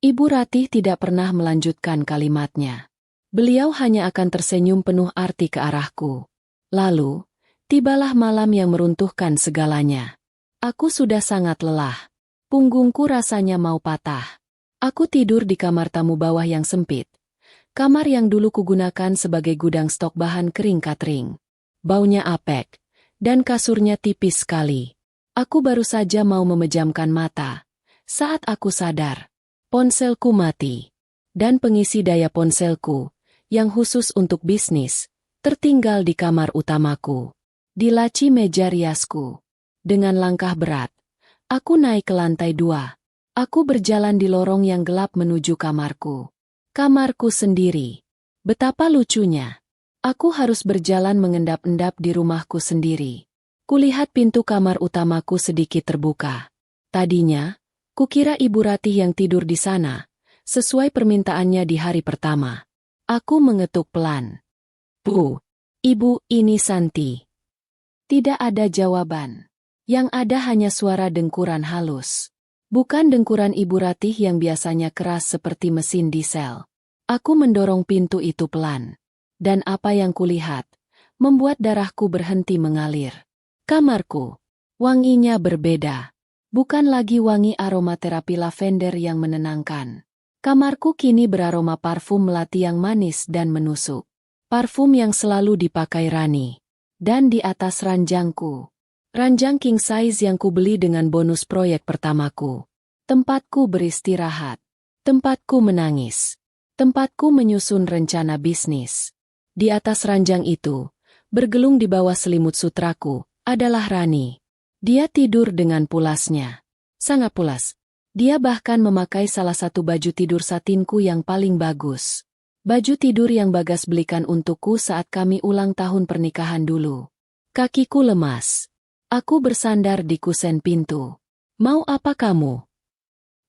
Ibu Ratih tidak pernah melanjutkan kalimatnya. Beliau hanya akan tersenyum penuh arti ke arahku. Lalu, tibalah malam yang meruntuhkan segalanya. Aku sudah sangat lelah. Punggungku rasanya mau patah. Aku tidur di kamar tamu bawah yang sempit. Kamar yang dulu kugunakan sebagai gudang stok bahan kering catering. Baunya apek, dan kasurnya tipis sekali. Aku baru saja mau memejamkan mata. Saat aku sadar, ponselku mati. Dan pengisi daya ponselku, yang khusus untuk bisnis, tertinggal di kamar utamaku. Di laci meja riasku. Dengan langkah berat, aku naik ke lantai 2. Aku berjalan di lorong yang gelap menuju kamarku. Kamarku sendiri. Betapa lucunya. Aku harus berjalan mengendap-endap di rumahku sendiri. Kulihat pintu kamar utamaku sedikit terbuka. Tadinya, kukira Ibu Ratih yang tidur di sana, sesuai permintaannya di hari pertama. Aku mengetuk pelan. Bu, Ibu, ini Santi. Tidak ada jawaban. Yang ada hanya suara dengkuran halus. Bukan dengkuran Ibu Ratih yang biasanya keras seperti mesin diesel. Aku mendorong pintu itu pelan. Dan apa yang kulihat, membuat darahku berhenti mengalir. Kamarku. Wanginya berbeda. Bukan lagi wangi aromaterapi lavender yang menenangkan. Kamarku kini beraroma parfum melati yang manis dan menusuk. Parfum yang selalu dipakai Rani. Dan di atas ranjangku. Ranjang king size yang kubeli dengan bonus proyek pertamaku. Tempatku beristirahat. Tempatku menangis. Tempatku menyusun rencana bisnis. Di atas ranjang itu, bergelung di bawah selimut sutraku, adalah Rani. Dia tidur dengan pulasnya. Sangat pulas. Dia bahkan memakai salah satu baju tidur satinku yang paling bagus. Baju tidur yang Bagas belikan untukku saat kami ulang tahun pernikahan dulu. Kakiku lemas. Aku bersandar di kusen pintu. Mau apa kamu?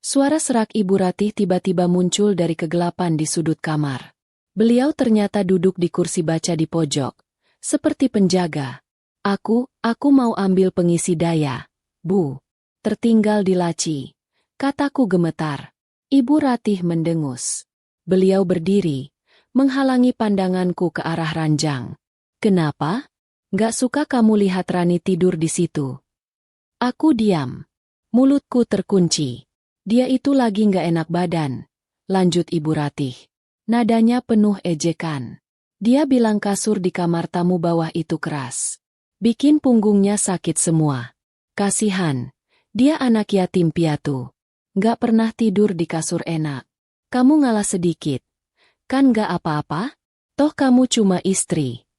Suara serak Ibu Ratih tiba-tiba muncul dari kegelapan di sudut kamar. Beliau ternyata duduk di kursi baca di pojok, seperti penjaga. Aku mau ambil pengisi daya, Bu. Tertinggal di laci. Kataku gemetar. Ibu Ratih mendengus. Beliau berdiri, menghalangi pandanganku ke arah ranjang. Kenapa? Gak suka kamu lihat Rani tidur di situ? Aku diam. Mulutku terkunci. Dia itu lagi gak enak badan. Lanjut Ibu Ratih. Nadanya penuh ejekan. Dia bilang kasur di kamar tamu bawah itu keras. Bikin punggungnya sakit semua. Kasihan. Dia anak yatim piatu. Gak pernah tidur di kasur enak. Kamu ngalah sedikit. Kan gak apa-apa? Toh kamu cuma istri.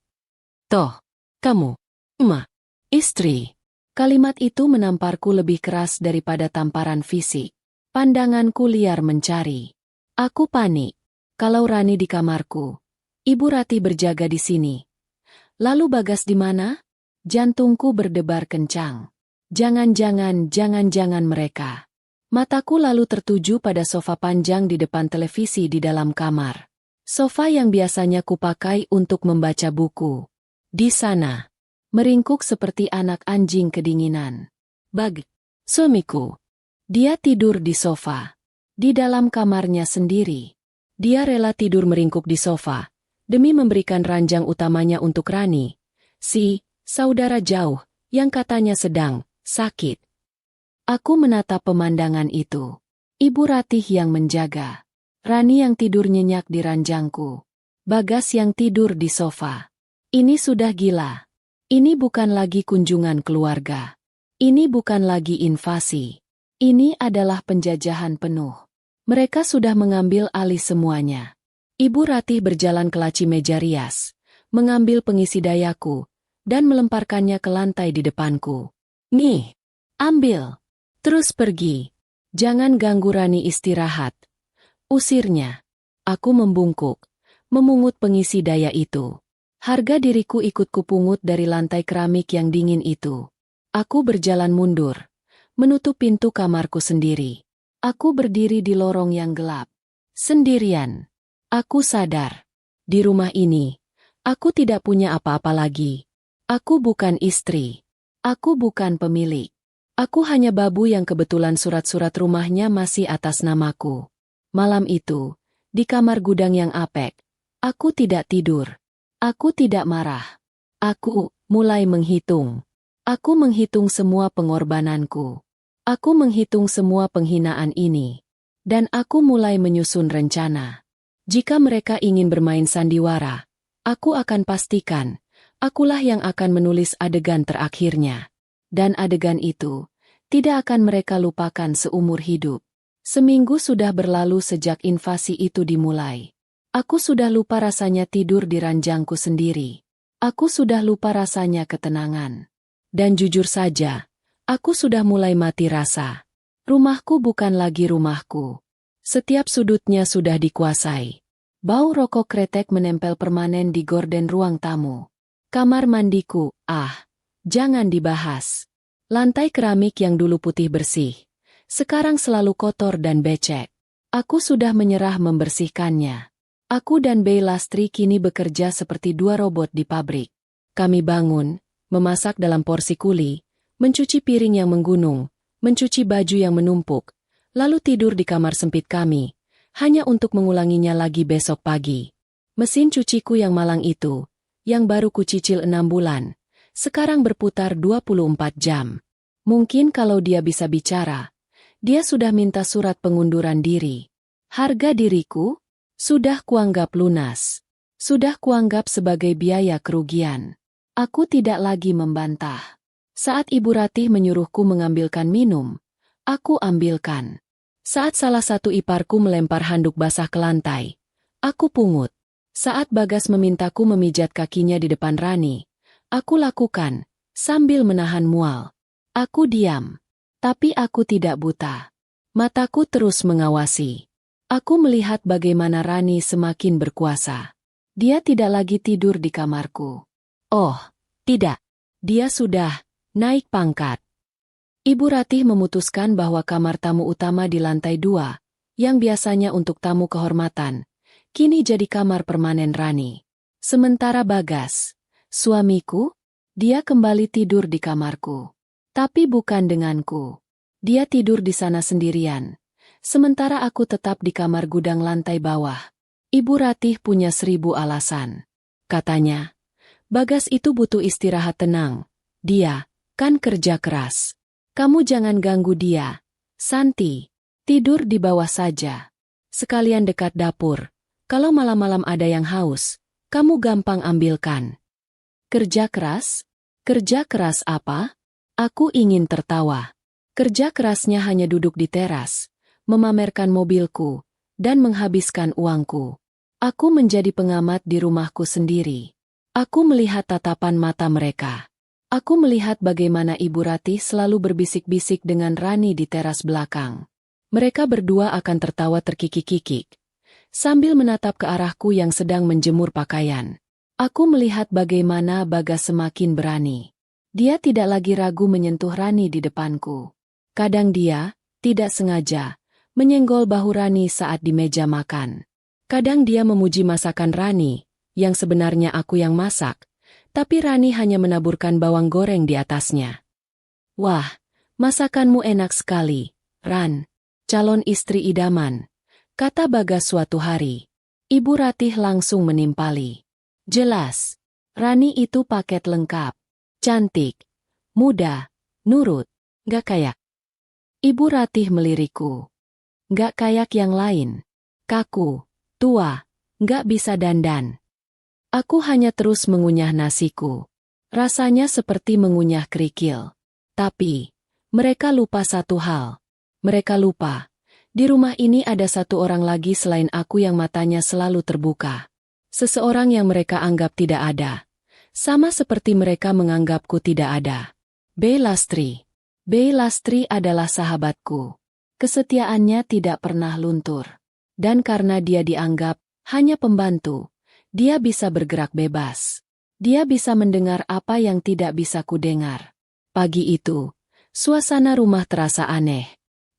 Toh, kamu, istri. Kalimat itu menamparku lebih keras daripada tamparan fisik. Pandanganku liar mencari. Aku panik. Kalau Rani di kamarku, Ibu Ratih berjaga di sini. Lalu Bagas di mana? Jantungku berdebar kencang. Jangan-jangan mereka. Mataku lalu tertuju pada sofa panjang di depan televisi di dalam kamar. Sofa yang biasanya kupakai untuk membaca buku. Di sana, meringkuk seperti anak anjing kedinginan. Suamiku. Dia tidur di sofa. Di dalam kamarnya sendiri. Dia rela tidur meringkuk di sofa, demi memberikan ranjang utamanya untuk Rani. Si saudara jauh, yang katanya sedang sakit. Aku menatap pemandangan itu. Ibu Ratih yang menjaga. Rani yang tidur nyenyak di ranjangku. Bagas yang tidur di sofa. Ini sudah gila. Ini bukan lagi kunjungan keluarga. Ini bukan lagi invasi. Ini adalah penjajahan penuh. Mereka sudah mengambil alih semuanya. Ibu Ratih berjalan ke laci meja rias, mengambil pengisi dayaku, dan melemparkannya ke lantai di depanku. Nih, ambil. Terus pergi. Jangan ganggu Rani istirahat. Usirnya. Aku membungkuk, memungut pengisi daya itu. Harga diriku ikut kupungut dari lantai keramik yang dingin itu. Aku berjalan mundur, menutup pintu kamarku sendiri. Aku berdiri di lorong yang gelap. Sendirian. Aku sadar. Di rumah ini, aku tidak punya apa-apa lagi. Aku bukan istri. Aku bukan pemilik. Aku hanya babu yang kebetulan surat-surat rumahnya masih atas namaku. Malam itu, di kamar gudang yang apek, aku tidak tidur. Aku tidak marah. Aku mulai menghitung. Aku menghitung semua pengorbananku. Aku menghitung semua penghinaan ini. Dan aku mulai menyusun rencana. Jika mereka ingin bermain sandiwara, aku akan pastikan, akulah yang akan menulis adegan terakhirnya. Dan adegan itu, tidak akan mereka lupakan seumur hidup. Seminggu sudah berlalu sejak invasi itu dimulai. Aku sudah lupa rasanya tidur di ranjangku sendiri. Aku sudah lupa rasanya ketenangan. Dan jujur saja, aku sudah mulai mati rasa. Rumahku bukan lagi rumahku. Setiap sudutnya sudah dikuasai. Bau rokok kretek menempel permanen di gorden ruang tamu. Kamar mandiku, jangan dibahas. Lantai keramik yang dulu putih bersih, sekarang selalu kotor dan becek. Aku sudah menyerah membersihkannya. Aku dan Bey Lastri kini bekerja seperti dua robot di pabrik. Kami bangun, memasak dalam porsi kuli, mencuci piring yang menggunung, mencuci baju yang menumpuk, lalu tidur di kamar sempit kami, hanya untuk mengulanginya lagi besok pagi. Mesin cuciku yang malang itu, yang baru kucicil 6 bulan, sekarang berputar 24 jam. Mungkin kalau dia bisa bicara, dia sudah minta surat pengunduran diri. Harga diriku sudah kuanggap lunas. Sudah kuanggap sebagai biaya kerugian. Aku tidak lagi membantah. Saat Ibu Ratih menyuruhku mengambilkan minum, aku ambilkan. Saat salah satu iparku melempar handuk basah ke lantai, Aku pungut. Saat Bagas memintaku memijat kakinya di depan Rani, aku lakukan, sambil menahan mual. Aku diam. Tapi aku tidak buta. Mataku terus mengawasi. Aku melihat bagaimana Rani semakin berkuasa. Dia tidak lagi tidur di kamarku. Oh, tidak. Dia sudah naik pangkat. Ibu Ratih memutuskan bahwa kamar tamu utama di lantai 2, yang biasanya untuk tamu kehormatan, kini jadi kamar permanen Rani. Sementara Bagas, suamiku, dia kembali tidur di kamarku. Tapi bukan denganku. Dia tidur di sana sendirian. Sementara aku tetap di kamar gudang lantai bawah. Ibu Ratih punya 1000 alasan. Katanya, Bagas itu butuh istirahat tenang. Dia kan kerja keras. Kamu jangan ganggu dia. Santi, tidur di bawah saja. Sekalian dekat dapur. Kalau malam-malam ada yang haus, kamu gampang ambilkan. Kerja keras? Kerja keras apa? Aku ingin tertawa. Kerja kerasnya hanya duduk di teras, memamerkan mobilku, dan menghabiskan uangku. Aku menjadi pengamat di rumahku sendiri. Aku melihat tatapan mata mereka. Aku melihat bagaimana Ibu Ratih selalu berbisik-bisik dengan Rani di teras belakang. Mereka berdua akan tertawa terkikik-kikik, sambil menatap ke arahku yang sedang menjemur pakaian. Aku melihat bagaimana Bagas semakin berani. Dia tidak lagi ragu menyentuh Rani di depanku. Kadang dia, tidak sengaja, menyenggol bahu Rani saat di meja makan. Kadang dia memuji masakan Rani, yang sebenarnya aku yang masak, tapi Rani hanya menaburkan bawang goreng di atasnya. Wah, masakanmu enak sekali, Ran. Calon istri idaman, kata Bagas suatu hari. Ibu Ratih langsung menimpali. Jelas, Rani itu paket lengkap. Cantik, muda, nurut, gak kayak. Ibu Ratih melirikku. Gak kayak yang lain. Kaku, tua, gak bisa dandan. Aku hanya terus mengunyah nasiku. Rasanya seperti mengunyah kerikil. Tapi, mereka lupa satu hal. Mereka lupa, di rumah ini ada satu orang lagi selain aku yang matanya selalu terbuka. Seseorang yang mereka anggap tidak ada. Sama seperti mereka menganggapku tidak ada. Bey Lastri. Bey Lastri adalah sahabatku. Kesetiaannya tidak pernah luntur. Dan karena dia dianggap hanya pembantu, dia bisa bergerak bebas. Dia bisa mendengar apa yang tidak bisa kudengar. Pagi itu, suasana rumah terasa aneh.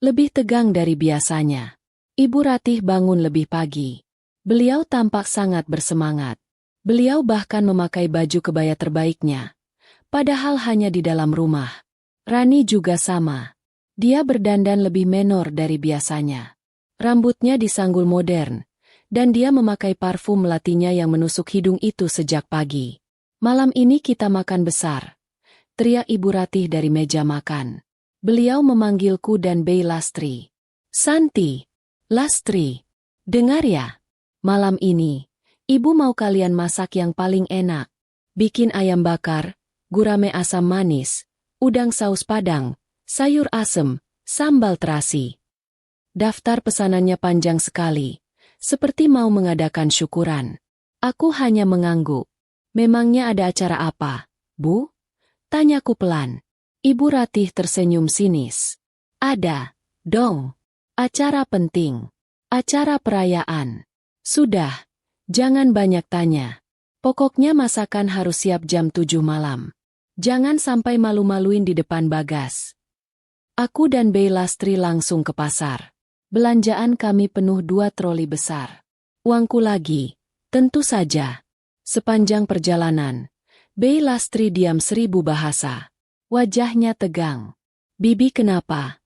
Lebih tegang dari biasanya. Ibu Ratih bangun lebih pagi. Beliau tampak sangat bersemangat. Beliau bahkan memakai baju kebaya terbaiknya. Padahal hanya di dalam rumah. Rani juga sama. Dia berdandan lebih menor dari biasanya. Rambutnya disanggul modern. Dan dia memakai parfum melatinya yang menusuk hidung itu sejak pagi. Malam ini kita makan besar. Teriak Ibu Ratih dari meja makan. Beliau memanggilku dan Bey Lastri. Santi, Lastri, dengar ya. Malam ini, Ibu mau kalian masak yang paling enak. Bikin ayam bakar, gurame asam manis, udang saus padang, sayur asem, sambal terasi. Daftar pesanannya panjang sekali, seperti mau mengadakan syukuran. Aku hanya mengangguk. Memangnya ada acara apa, Bu? Tanyaku pelan. Ibu Ratih tersenyum sinis. Ada, dong. Acara penting. Acara perayaan. Sudah, jangan banyak tanya. Pokoknya masakan harus siap jam 7 malam. Jangan sampai malu-maluin di depan Bagas. Aku dan Bey Lastri langsung ke pasar. Belanjaan kami penuh 2 troli besar. Uangku lagi, tentu saja. Sepanjang perjalanan, Bey Lastri diam 1000 bahasa. Wajahnya tegang. Bibi kenapa?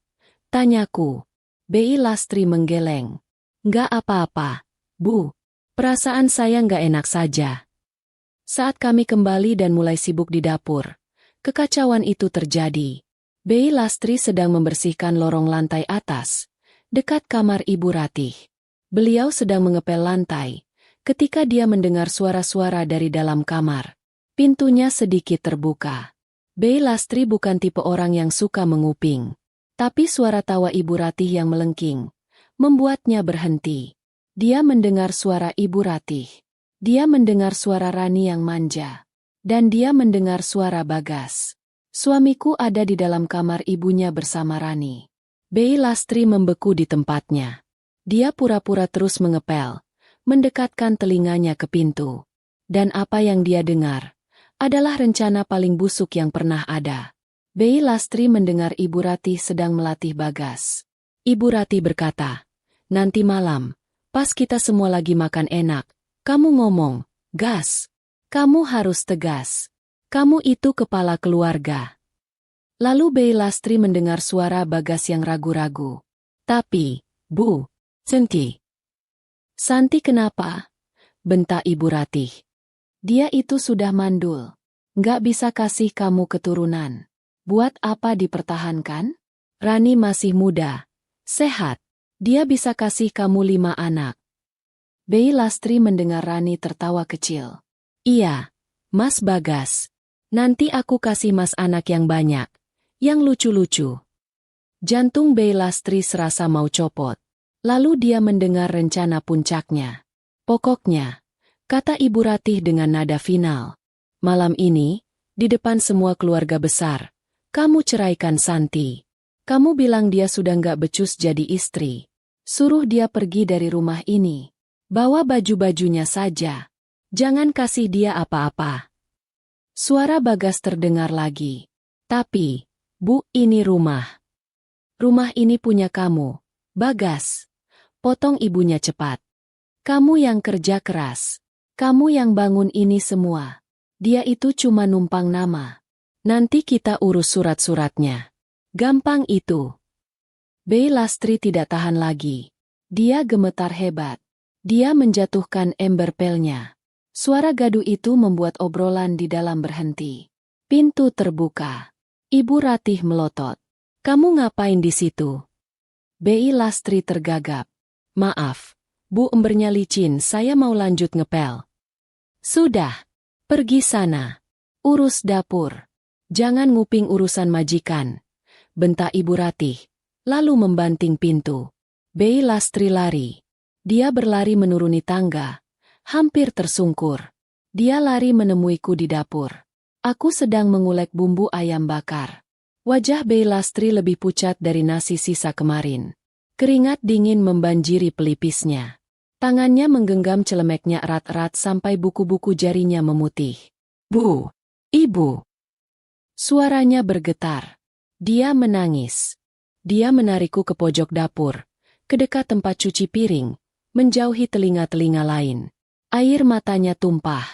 Tanyaku. Bey Lastri menggeleng. Nggak apa-apa, Bu. Perasaan saya nggak enak saja. Saat kami kembali dan mulai sibuk di dapur, kekacauan itu terjadi. Bey Lastri sedang membersihkan lorong lantai atas, dekat kamar Ibu Ratih. Beliau sedang mengepel lantai, ketika dia mendengar suara-suara dari dalam kamar. Pintunya sedikit terbuka. Bey Lastri bukan tipe orang yang suka menguping. Tapi suara tawa Ibu Ratih yang melengking membuatnya berhenti. Dia mendengar suara Ibu Ratih. Dia mendengar suara Rani yang manja. Dan dia mendengar suara Bagas. Suamiku ada di dalam kamar ibunya bersama Rani. Bei Lastri membeku di tempatnya. Dia pura-pura terus mengepel, mendekatkan telinganya ke pintu. Dan apa yang dia dengar adalah rencana paling busuk yang pernah ada. Bei Lastri mendengar Ibu Ratih sedang melatih Bagas. Ibu Ratih berkata, "Nanti malam, pas kita semua lagi makan enak, kamu ngomong, gas. Kamu harus tegas. Kamu itu kepala keluarga." Lalu Bei Lastri mendengar suara Bagas yang ragu-ragu. "Tapi, Bu, Santi kenapa?" bentak Ibu Ratih. "Dia itu sudah mandul. Nggak bisa kasih kamu keturunan. Buat apa dipertahankan? Rani masih muda, sehat. Dia bisa kasih kamu 5 anak." Bei Lastri mendengar Rani tertawa kecil. "Iya, Mas Bagas. Nanti aku kasih Mas anak yang banyak, yang lucu-lucu." Jantung Bei Lastri serasa mau copot. Lalu dia mendengar rencana puncaknya. "Pokoknya," kata Ibu Ratih dengan nada final, "malam ini, di depan semua keluarga besar, kamu ceraikan Santi. Kamu bilang dia sudah nggak becus jadi istri. Suruh dia pergi dari rumah ini. Bawa baju-bajunya saja. Jangan kasih dia apa-apa." Suara Bagas terdengar lagi. "Tapi, Bu, ini rumah. Rumah ini punya kamu, Bagas." Potong ibunya cepat. "Kamu yang kerja keras. Kamu yang bangun ini semua. Dia itu cuma numpang nama. Nanti kita urus surat-suratnya. Gampang itu." Bei Lastri tidak tahan lagi. Dia gemetar hebat. Dia menjatuhkan ember pelnya. Suara gaduh itu membuat obrolan di dalam berhenti. Pintu terbuka. Ibu Ratih melotot. "Kamu ngapain di situ?" Bei Lastri tergagap. "Maaf, Bu, embernya licin, saya mau lanjut ngepel." "Sudah, pergi sana. Urus dapur. Jangan nguping urusan majikan," bentak Ibu Ratih, lalu membanting pintu. Bei Lastri lari. Dia berlari menuruni tangga, hampir tersungkur. Dia lari menemuiku di dapur. Aku sedang mengulek bumbu ayam bakar. Wajah Bei Lastri lebih pucat dari nasi sisa kemarin. Keringat dingin membanjiri pelipisnya. Tangannya menggenggam celemeknya erat-erat sampai buku-buku jarinya memutih. "Bu, Ibu." Suaranya bergetar. Dia menangis. Dia menarikku ke pojok dapur, ke dekat tempat cuci piring, menjauhi telinga-telinga lain. Air matanya tumpah.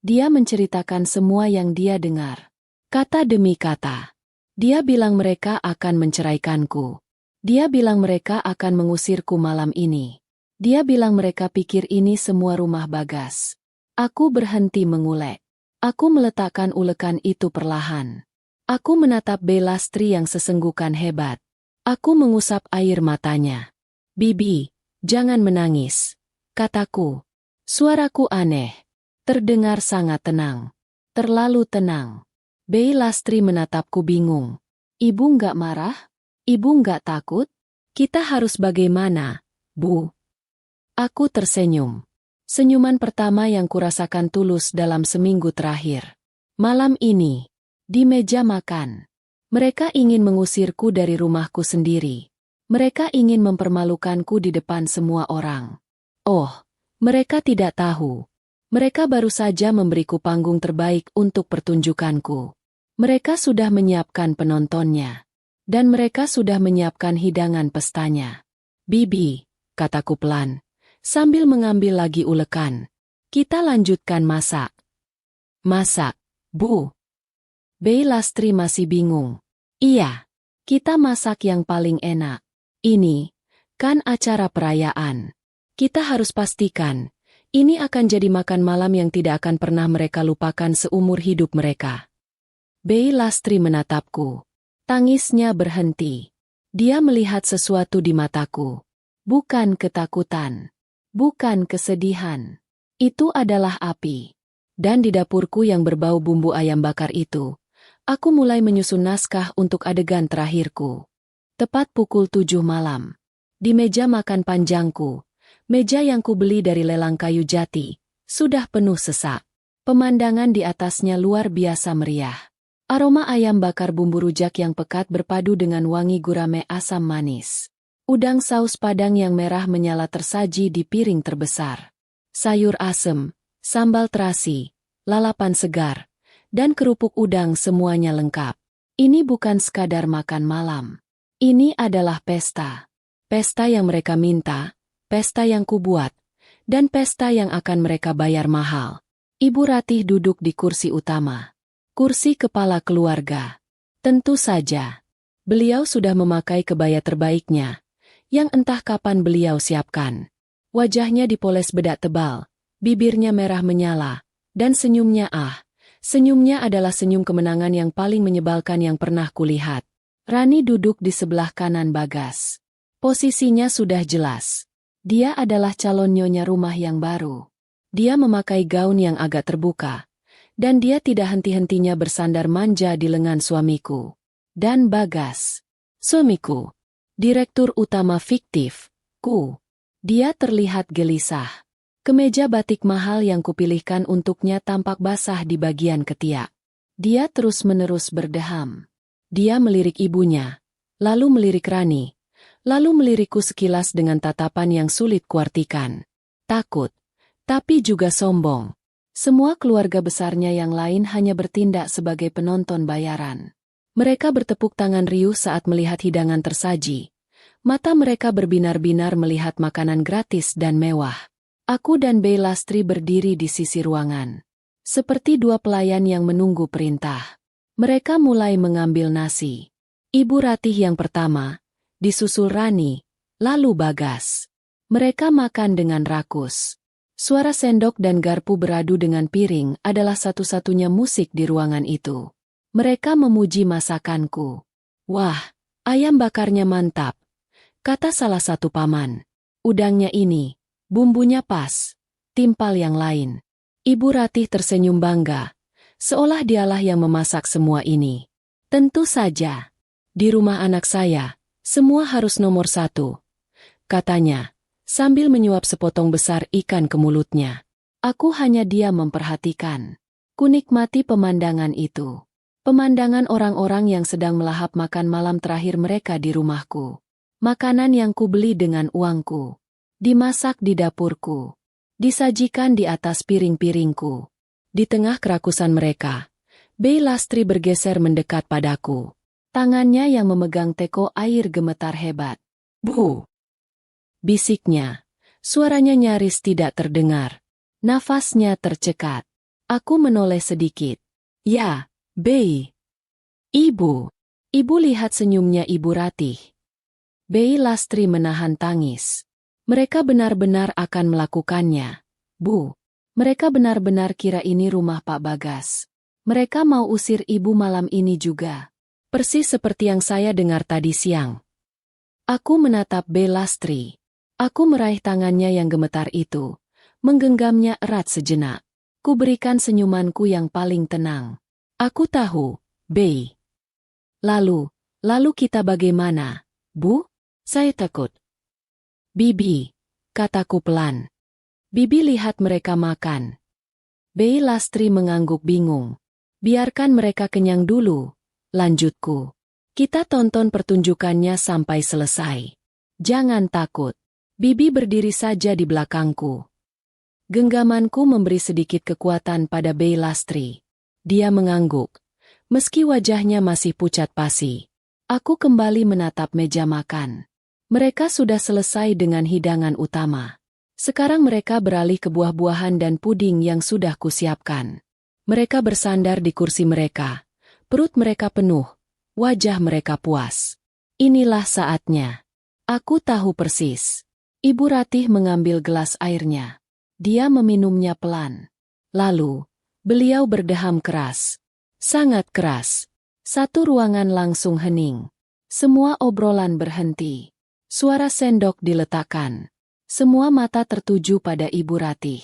Dia menceritakan semua yang dia dengar. Kata demi kata. Dia bilang mereka akan menceraikanku. Dia bilang mereka akan mengusirku malam ini. Dia bilang mereka pikir ini semua rumah Bagas. Aku berhenti mengulek. Aku meletakkan ulekan itu perlahan. Aku menatap Bei Lastri yang sesenggukan hebat. Aku mengusap air matanya. "Bibi, jangan menangis," kataku. Suaraku aneh. Terdengar sangat tenang. Terlalu tenang. Bei Lastri menatapku bingung. "Ibu nggak marah? Ibu nggak takut? Kita harus bagaimana, Bu?" Aku tersenyum. Senyuman pertama yang kurasakan tulus dalam seminggu terakhir. Malam ini, di meja makan, mereka ingin mengusirku dari rumahku sendiri. Mereka ingin mempermalukanku di depan semua orang. Oh, mereka tidak tahu. Mereka baru saja memberiku panggung terbaik untuk pertunjukanku. Mereka sudah menyiapkan penontonnya. Dan mereka sudah menyiapkan hidangan pestanya. "Bibi," kataku pelan, sambil mengambil lagi ulekan. "Kita lanjutkan masak." "Masak, Bu?" Bei Lastri masih bingung. "Iya, kita masak yang paling enak. Ini, kan acara perayaan. Kita harus pastikan, ini akan jadi makan malam yang tidak akan pernah mereka lupakan seumur hidup mereka." Bei Lastri menatapku. Tangisnya berhenti. Dia melihat sesuatu di mataku. Bukan ketakutan. Bukan kesedihan. Itu adalah api. Dan di dapurku yang berbau bumbu ayam bakar itu, aku mulai menyusun naskah untuk adegan terakhirku. Tepat pukul 7 malam. Di meja makan panjangku, Meja yang kubeli dari lelang kayu jati, sudah penuh sesak. Pemandangan di atasnya luar biasa meriah. Aroma ayam bakar bumbu rujak yang pekat berpadu dengan wangi gurame asam manis. Udang saus padang yang merah menyala tersaji di piring terbesar. Sayur asem, sambal terasi, lalapan segar, dan kerupuk udang semuanya lengkap. Ini bukan sekadar makan malam. Ini adalah pesta. Pesta yang mereka minta, pesta yang kubuat, dan pesta yang akan mereka bayar mahal. Ibu Ratih duduk di kursi utama. Kursi kepala keluarga. Tentu saja. Beliau sudah memakai kebaya terbaiknya, yang entah kapan beliau siapkan. Wajahnya dipoles bedak tebal, bibirnya merah menyala, dan senyumnya senyumnya adalah senyum kemenangan yang paling menyebalkan yang pernah kulihat. Rani duduk di sebelah kanan Bagas. Posisinya sudah jelas. Dia adalah calon nyonya rumah yang baru. Dia memakai gaun yang agak terbuka, dan dia tidak henti-hentinya bersandar manja di lengan suamiku. Dan Bagas, suamiku, direktur utama fiktif, Dia terlihat gelisah. Kemeja batik mahal yang kupilihkan untuknya tampak basah di bagian ketiak. Dia terus-menerus berdeham. Dia melirik ibunya, lalu melirik Rani, lalu melirikku sekilas dengan tatapan yang sulit kuartikan. Takut, tapi juga sombong. Semua keluarga besarnya yang lain hanya bertindak sebagai penonton bayaran. Mereka bertepuk tangan riuh saat melihat hidangan tersaji. Mata mereka berbinar-binar melihat makanan gratis dan mewah. Aku dan Bey Lastri berdiri di sisi ruangan. Seperti dua pelayan yang menunggu perintah. Mereka mulai mengambil nasi. Ibu Ratih yang pertama, disusul Rani, lalu Bagas. Mereka makan dengan rakus. Suara sendok dan garpu beradu dengan piring adalah satu-satunya musik di ruangan itu. Mereka memuji masakanku. Wah, ayam bakarnya mantap, kata salah satu paman. Udangnya ini, bumbunya pas, timpal yang lain. Ibu Ratih tersenyum bangga, seolah dialah yang memasak semua ini. Tentu saja, di rumah anak saya, semua harus nomor satu, katanya, sambil menyuap sepotong besar ikan ke mulutnya. Aku hanya diam memperhatikan. Kunikmati pemandangan itu. Pemandangan orang-orang yang sedang melahap makan malam terakhir mereka di rumahku. Makanan yang kubeli dengan uangku. Dimasak di dapurku. Disajikan di atas piring-piringku. Di tengah kerakusan mereka, Bey Lastri bergeser mendekat padaku. Tangannya yang memegang teko air gemetar hebat. Bu! Bisiknya. Suaranya nyaris tidak terdengar. Nafasnya tercekat. Aku menoleh sedikit. Ya, Bey. Ibu. Ibu lihat senyumnya Ibu Ratih. Bey Lastri menahan tangis. Mereka benar-benar akan melakukannya. Bu. Mereka benar-benar kira ini rumah Pak Bagas. Mereka mau usir ibu malam ini juga. Persis seperti yang saya dengar tadi siang. Aku menatap Bey Lastri. Aku meraih tangannya yang gemetar itu. Menggenggamnya erat sejenak. Ku berikan senyumanku yang paling tenang. Aku tahu, Bey. Lalu kita bagaimana, Bu? Saya takut. Bibi, kataku pelan. Bibi lihat mereka makan. Bey Lastri mengangguk bingung. Biarkan mereka kenyang dulu, lanjutku. Kita tonton pertunjukannya sampai selesai. Jangan takut. Bibi berdiri saja di belakangku. Genggamanku memberi sedikit kekuatan pada Bey Lastri. Dia mengangguk. Meski wajahnya masih pucat pasi. Aku kembali menatap meja makan. Mereka sudah selesai dengan hidangan utama. Sekarang mereka beralih ke buah-buahan dan puding yang sudah kusiapkan. Mereka bersandar di kursi mereka. Perut mereka penuh. Wajah mereka puas. Inilah saatnya. Aku tahu persis. Ibu Ratih mengambil gelas airnya. Dia meminumnya pelan. Lalu, beliau berdeham keras. Sangat keras. Satu ruangan langsung hening. Semua obrolan berhenti. Suara sendok diletakkan. Semua mata tertuju pada Ibu Ratih.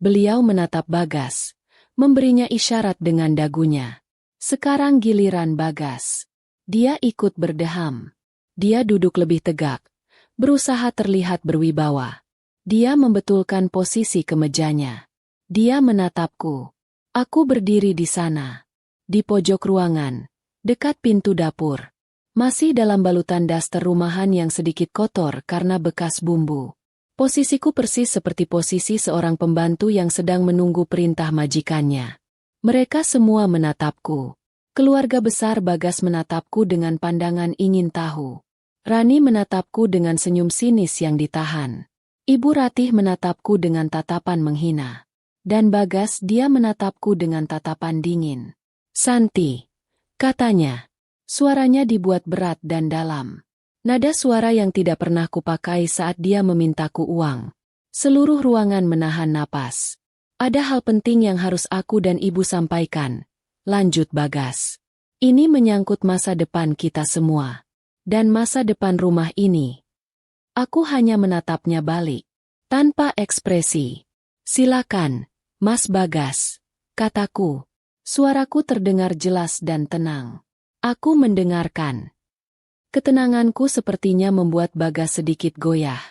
Beliau menatap Bagas. Memberinya isyarat dengan dagunya. Sekarang giliran Bagas. Dia ikut berdeham. Dia duduk lebih tegak. Berusaha terlihat berwibawa. Dia membetulkan posisi kemejanya. Dia menatapku. Aku berdiri di sana. Di pojok ruangan. Dekat pintu dapur. Masih dalam balutan daster rumahan yang sedikit kotor karena bekas bumbu. Posisiku persis seperti posisi seorang pembantu yang sedang menunggu perintah majikannya. Mereka semua menatapku. Keluarga besar Bagas menatapku dengan pandangan ingin tahu. Rani menatapku dengan senyum sinis yang ditahan. Ibu Ratih menatapku dengan tatapan menghina. Dan Bagas dia menatapku dengan tatapan dingin. "Santi," katanya. Suaranya dibuat berat dan dalam. Nada suara yang tidak pernah kupakai saat dia memintaku uang. Seluruh ruangan menahan napas. "Ada hal penting yang harus aku dan ibu sampaikan," lanjut Bagas. "Ini menyangkut masa depan kita semua. Dan masa depan rumah ini." Aku hanya menatapnya balik. Tanpa ekspresi. "Silakan, Mas Bagas," kataku. Suaraku terdengar jelas dan tenang. Aku mendengarkan. Ketenanganku sepertinya membuat Bagas sedikit goyah.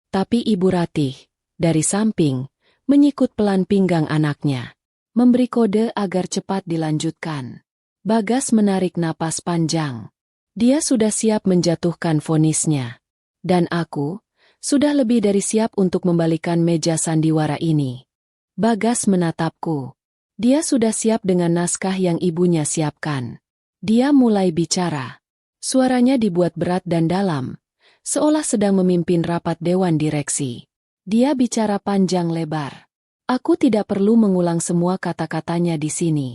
Tapi Ibu Ratih, dari samping, menyikut pelan pinggang anaknya. Memberi kode agar cepat dilanjutkan. Bagas menarik napas panjang. Dia sudah siap menjatuhkan vonisnya. Dan aku, sudah lebih dari siap untuk membalikan meja sandiwara ini. Bagas menatapku. Dia sudah siap dengan naskah yang ibunya siapkan. Dia mulai bicara. Suaranya dibuat berat dan dalam, seolah sedang memimpin rapat dewan direksi. Dia bicara panjang lebar. Aku tidak perlu mengulang semua kata-katanya di sini.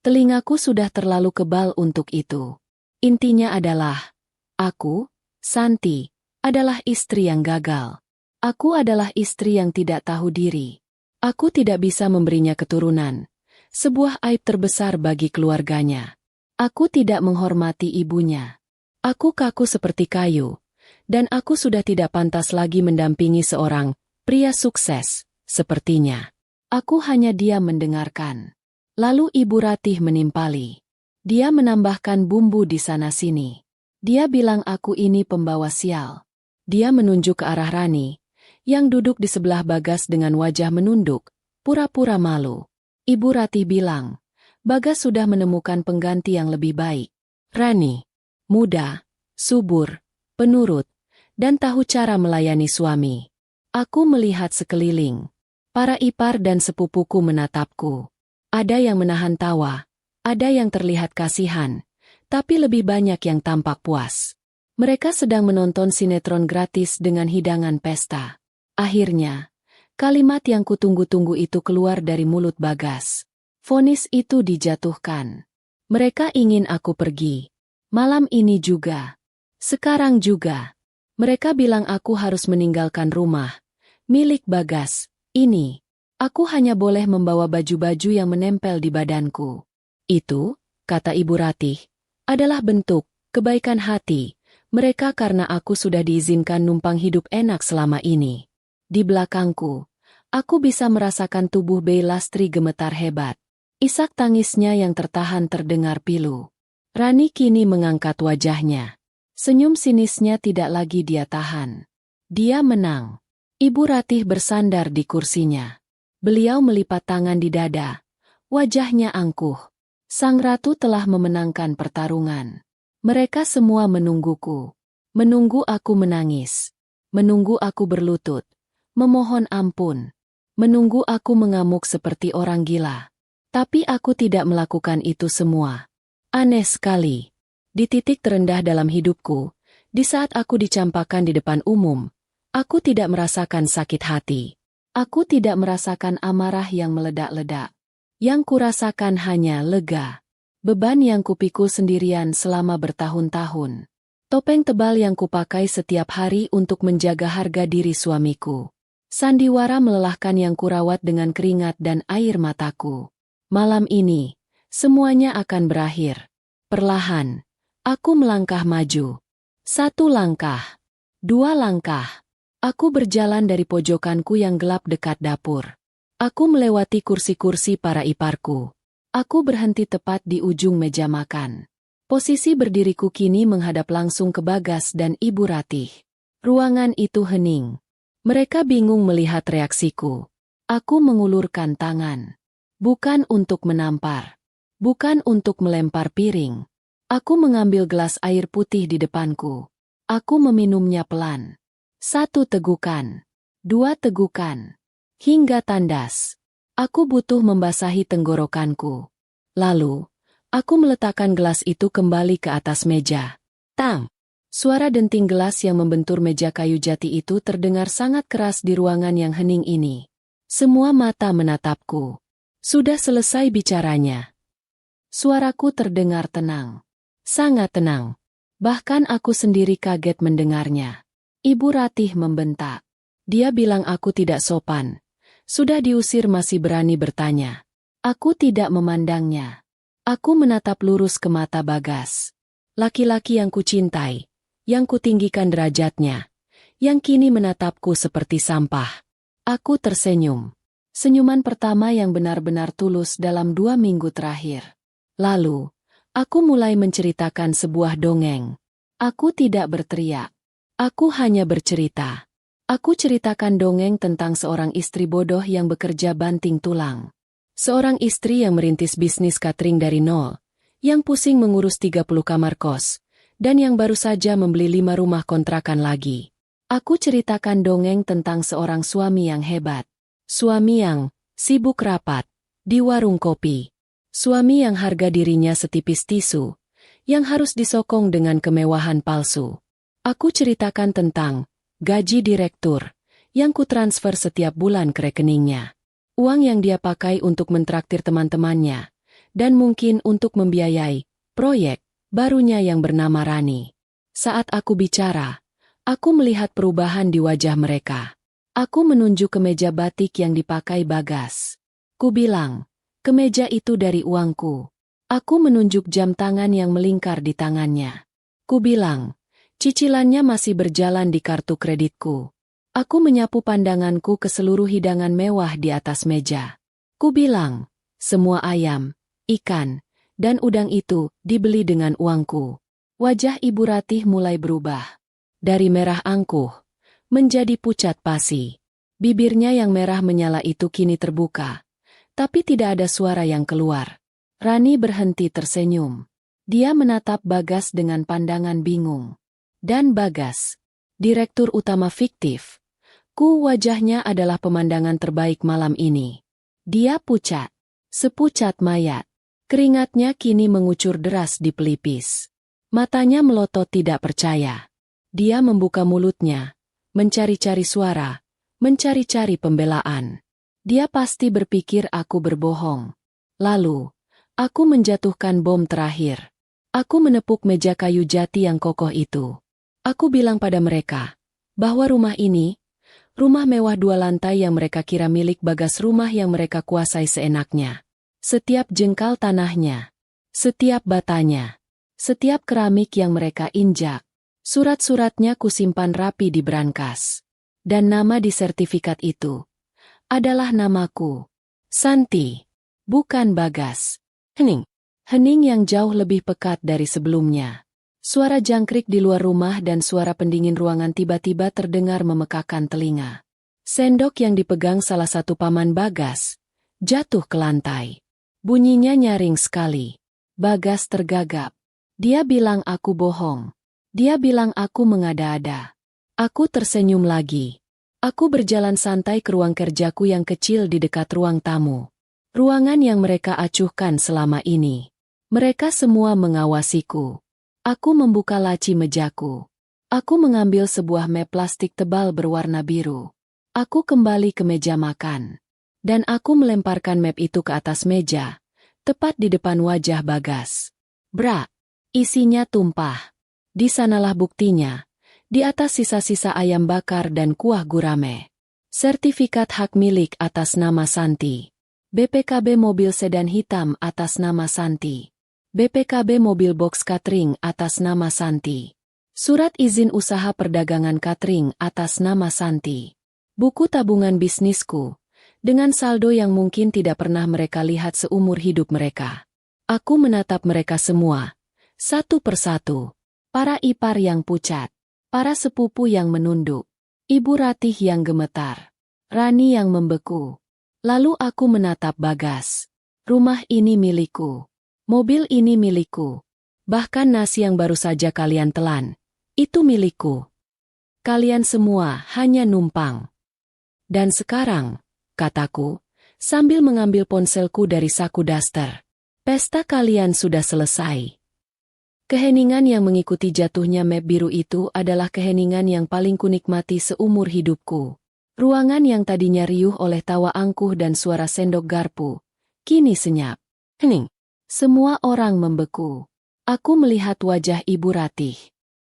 Telingaku sudah terlalu kebal untuk itu. Intinya adalah, aku, Santi, adalah istri yang gagal. Aku adalah istri yang tidak tahu diri. Aku tidak bisa memberinya keturunan. Sebuah aib terbesar bagi keluarganya. Aku tidak menghormati ibunya. Aku kaku seperti kayu. Dan aku sudah tidak pantas lagi mendampingi seorang pria sukses, sepertinya. Aku hanya diam mendengarkan. Lalu Ibu Ratih menimpali. Dia menambahkan bumbu di sana-sini. Dia bilang aku ini pembawa sial. Dia menunjuk ke arah Rani, yang duduk di sebelah Bagas dengan wajah menunduk, pura-pura malu. Ibu Ratih bilang, Bagas sudah menemukan pengganti yang lebih baik. Rani, muda, subur, penurut, dan tahu cara melayani suami. Aku melihat sekeliling. Para ipar dan sepupuku menatapku. Ada yang menahan tawa, ada yang terlihat kasihan, tapi lebih banyak yang tampak puas. Mereka sedang menonton sinetron gratis dengan hidangan pesta. Akhirnya, kalimat yang kutunggu-tunggu itu keluar dari mulut Bagas. Vonis itu dijatuhkan. Mereka ingin aku pergi. Malam ini juga. Sekarang juga. Mereka bilang aku harus meninggalkan rumah. Milik Bagas, ini. Aku hanya boleh membawa baju-baju yang menempel di badanku. Itu, kata Ibu Ratih, adalah bentuk kebaikan hati mereka karena aku sudah diizinkan numpang hidup enak selama ini. Di belakangku, aku bisa merasakan tubuh Bey Lastri gemetar hebat. Isak tangisnya yang tertahan terdengar pilu. Rani kini mengangkat wajahnya. Senyum sinisnya tidak lagi dia tahan. Dia menang. Ibu Ratih bersandar di kursinya. Beliau melipat tangan di dada. Wajahnya angkuh. Sang ratu telah memenangkan pertarungan. Mereka semua menungguku. Menunggu aku menangis. Menunggu aku berlutut. Memohon ampun. Menunggu aku mengamuk seperti orang gila. Tapi aku tidak melakukan itu semua. Aneh sekali. Di titik terendah dalam hidupku, di saat aku dicampakkan di depan umum, aku tidak merasakan sakit hati. Aku tidak merasakan amarah yang meledak-ledak. Yang kurasakan hanya lega. Beban yang kupikul sendirian selama bertahun-tahun. Topeng tebal yang kupakai setiap hari untuk menjaga harga diri suamiku. Sandiwara melelahkan yang kurawat dengan keringat dan air mataku. Malam ini, semuanya akan berakhir. Perlahan, aku melangkah maju. 1 langkah, 2 langkah. Aku berjalan dari pojokanku yang gelap dekat dapur. Aku melewati kursi-kursi para iparku. Aku berhenti tepat di ujung meja makan. Posisi berdiriku kini menghadap langsung ke Bagas dan Ibu Ratih. Ruangan itu hening. Mereka bingung melihat reaksiku. Aku mengulurkan tangan. Bukan untuk menampar. Bukan untuk melempar piring. Aku mengambil gelas air putih di depanku. Aku meminumnya pelan. 1 tegukan. 2 tegukan. Hingga tandas. Aku butuh membasahi tenggorokanku. Lalu, aku meletakkan gelas itu kembali ke atas meja. Tang! Suara denting gelas yang membentur meja kayu jati itu terdengar sangat keras di ruangan yang hening ini. Semua mata menatapku. Sudah selesai bicaranya. Suaraku terdengar tenang. Sangat tenang. Bahkan aku sendiri kaget mendengarnya. Ibu Ratih membentak. Dia bilang aku tidak sopan. Sudah diusir masih berani bertanya. Aku tidak memandangnya. Aku menatap lurus ke mata Bagas. Laki-laki yang kucintai, yang kutinggikan derajatnya, yang kini menatapku seperti sampah. Aku tersenyum. Senyuman pertama yang benar-benar tulus dalam 2 minggu terakhir. Lalu, aku mulai menceritakan sebuah dongeng. Aku tidak berteriak. Aku hanya bercerita. Aku ceritakan dongeng tentang seorang istri bodoh yang bekerja banting tulang. Seorang istri yang merintis bisnis catering dari nol, yang pusing mengurus 30 kamar kos, dan yang baru saja membeli 5 rumah kontrakan lagi. Aku ceritakan dongeng tentang seorang suami yang hebat. Suami yang sibuk rapat di warung kopi. Suami yang harga dirinya setipis tisu, yang harus disokong dengan kemewahan palsu. Aku ceritakan tentang gaji direktur, yang kutransfer setiap bulan ke rekeningnya. Uang yang dia pakai untuk mentraktir teman-temannya, dan mungkin untuk membiayai proyek barunya yang bernama Rani. Saat aku bicara, aku melihat perubahan di wajah mereka. Aku menunjuk ke meja batik yang dipakai Bagas. Ku bilang, kemeja itu dari uangku. Aku menunjuk jam tangan yang melingkar di tangannya. Ku bilang, cicilannya masih berjalan di kartu kreditku. Aku menyapu pandanganku ke seluruh hidangan mewah di atas meja. Ku bilang, semua ayam, ikan, dan udang itu dibeli dengan uangku. Wajah Ibu Ratih mulai berubah. Dari merah angkuh, menjadi pucat pasi. Bibirnya yang merah menyala itu kini terbuka. Tapi tidak ada suara yang keluar. Rani berhenti tersenyum. Dia menatap Bagas dengan pandangan bingung. Dan Bagas, direktur utama fiktif. Wajahnya adalah pemandangan terbaik malam ini. Dia pucat. Sepucat mayat. Keringatnya kini mengucur deras di pelipis. Matanya melotot tidak percaya. Dia membuka mulutnya, mencari-cari suara, mencari-cari pembelaan. Dia pasti berpikir aku berbohong. Lalu, aku menjatuhkan bom terakhir. Aku menepuk meja kayu jati yang kokoh itu. Aku bilang pada mereka, bahwa rumah ini, rumah mewah 2 lantai yang mereka kira milik Bagas, rumah yang mereka kuasai seenaknya. Setiap jengkal tanahnya, setiap batanya, setiap keramik yang mereka injak, surat-suratnya kusimpan rapi di brankas. Dan nama di sertifikat itu adalah namaku. Santi, bukan Bagas. Hening. Hening yang jauh lebih pekat dari sebelumnya. Suara jangkrik di luar rumah dan suara pendingin ruangan tiba-tiba terdengar memekakan telinga. Sendok yang dipegang salah satu paman Bagas jatuh ke lantai. Bunyinya nyaring sekali. Bagas tergagap. Dia bilang aku bohong. Dia bilang aku mengada-ada. Aku tersenyum lagi. Aku berjalan santai ke ruang kerjaku yang kecil di dekat ruang tamu. Ruangan yang mereka acuhkan selama ini. Mereka semua mengawasiku. Aku membuka laci mejaku. Aku mengambil sebuah map plastik tebal berwarna biru. Aku kembali ke meja makan. Dan aku melemparkan map itu ke atas meja, tepat di depan wajah Bagas. Bra, isinya tumpah. Di sanalah buktinya. Di atas sisa-sisa ayam bakar dan kuah gurame. Sertifikat hak milik atas nama Santi. BPKB mobil sedan hitam atas nama Santi. BPKB mobil box catering atas nama Santi. Surat izin usaha perdagangan catering atas nama Santi. Buku tabungan bisnisku, dengan saldo yang mungkin tidak pernah mereka lihat seumur hidup mereka. Aku menatap mereka semua, satu persatu. Para ipar yang pucat, para sepupu yang menunduk, Ibu Ratih yang gemetar. Rani yang membeku. Lalu aku menatap Bagas. Rumah ini milikku. Mobil ini milikku. Bahkan nasi yang baru saja kalian telan, itu milikku. Kalian semua hanya numpang. Dan sekarang, kataku, sambil mengambil ponselku dari saku daster, pesta kalian sudah selesai. Keheningan yang mengikuti jatuhnya map biru itu adalah keheningan yang paling kunikmati seumur hidupku. Ruangan yang tadinya riuh oleh tawa angkuh dan suara sendok garpu, kini senyap. Hening. Semua orang membeku. Aku melihat wajah Ibu Ratih.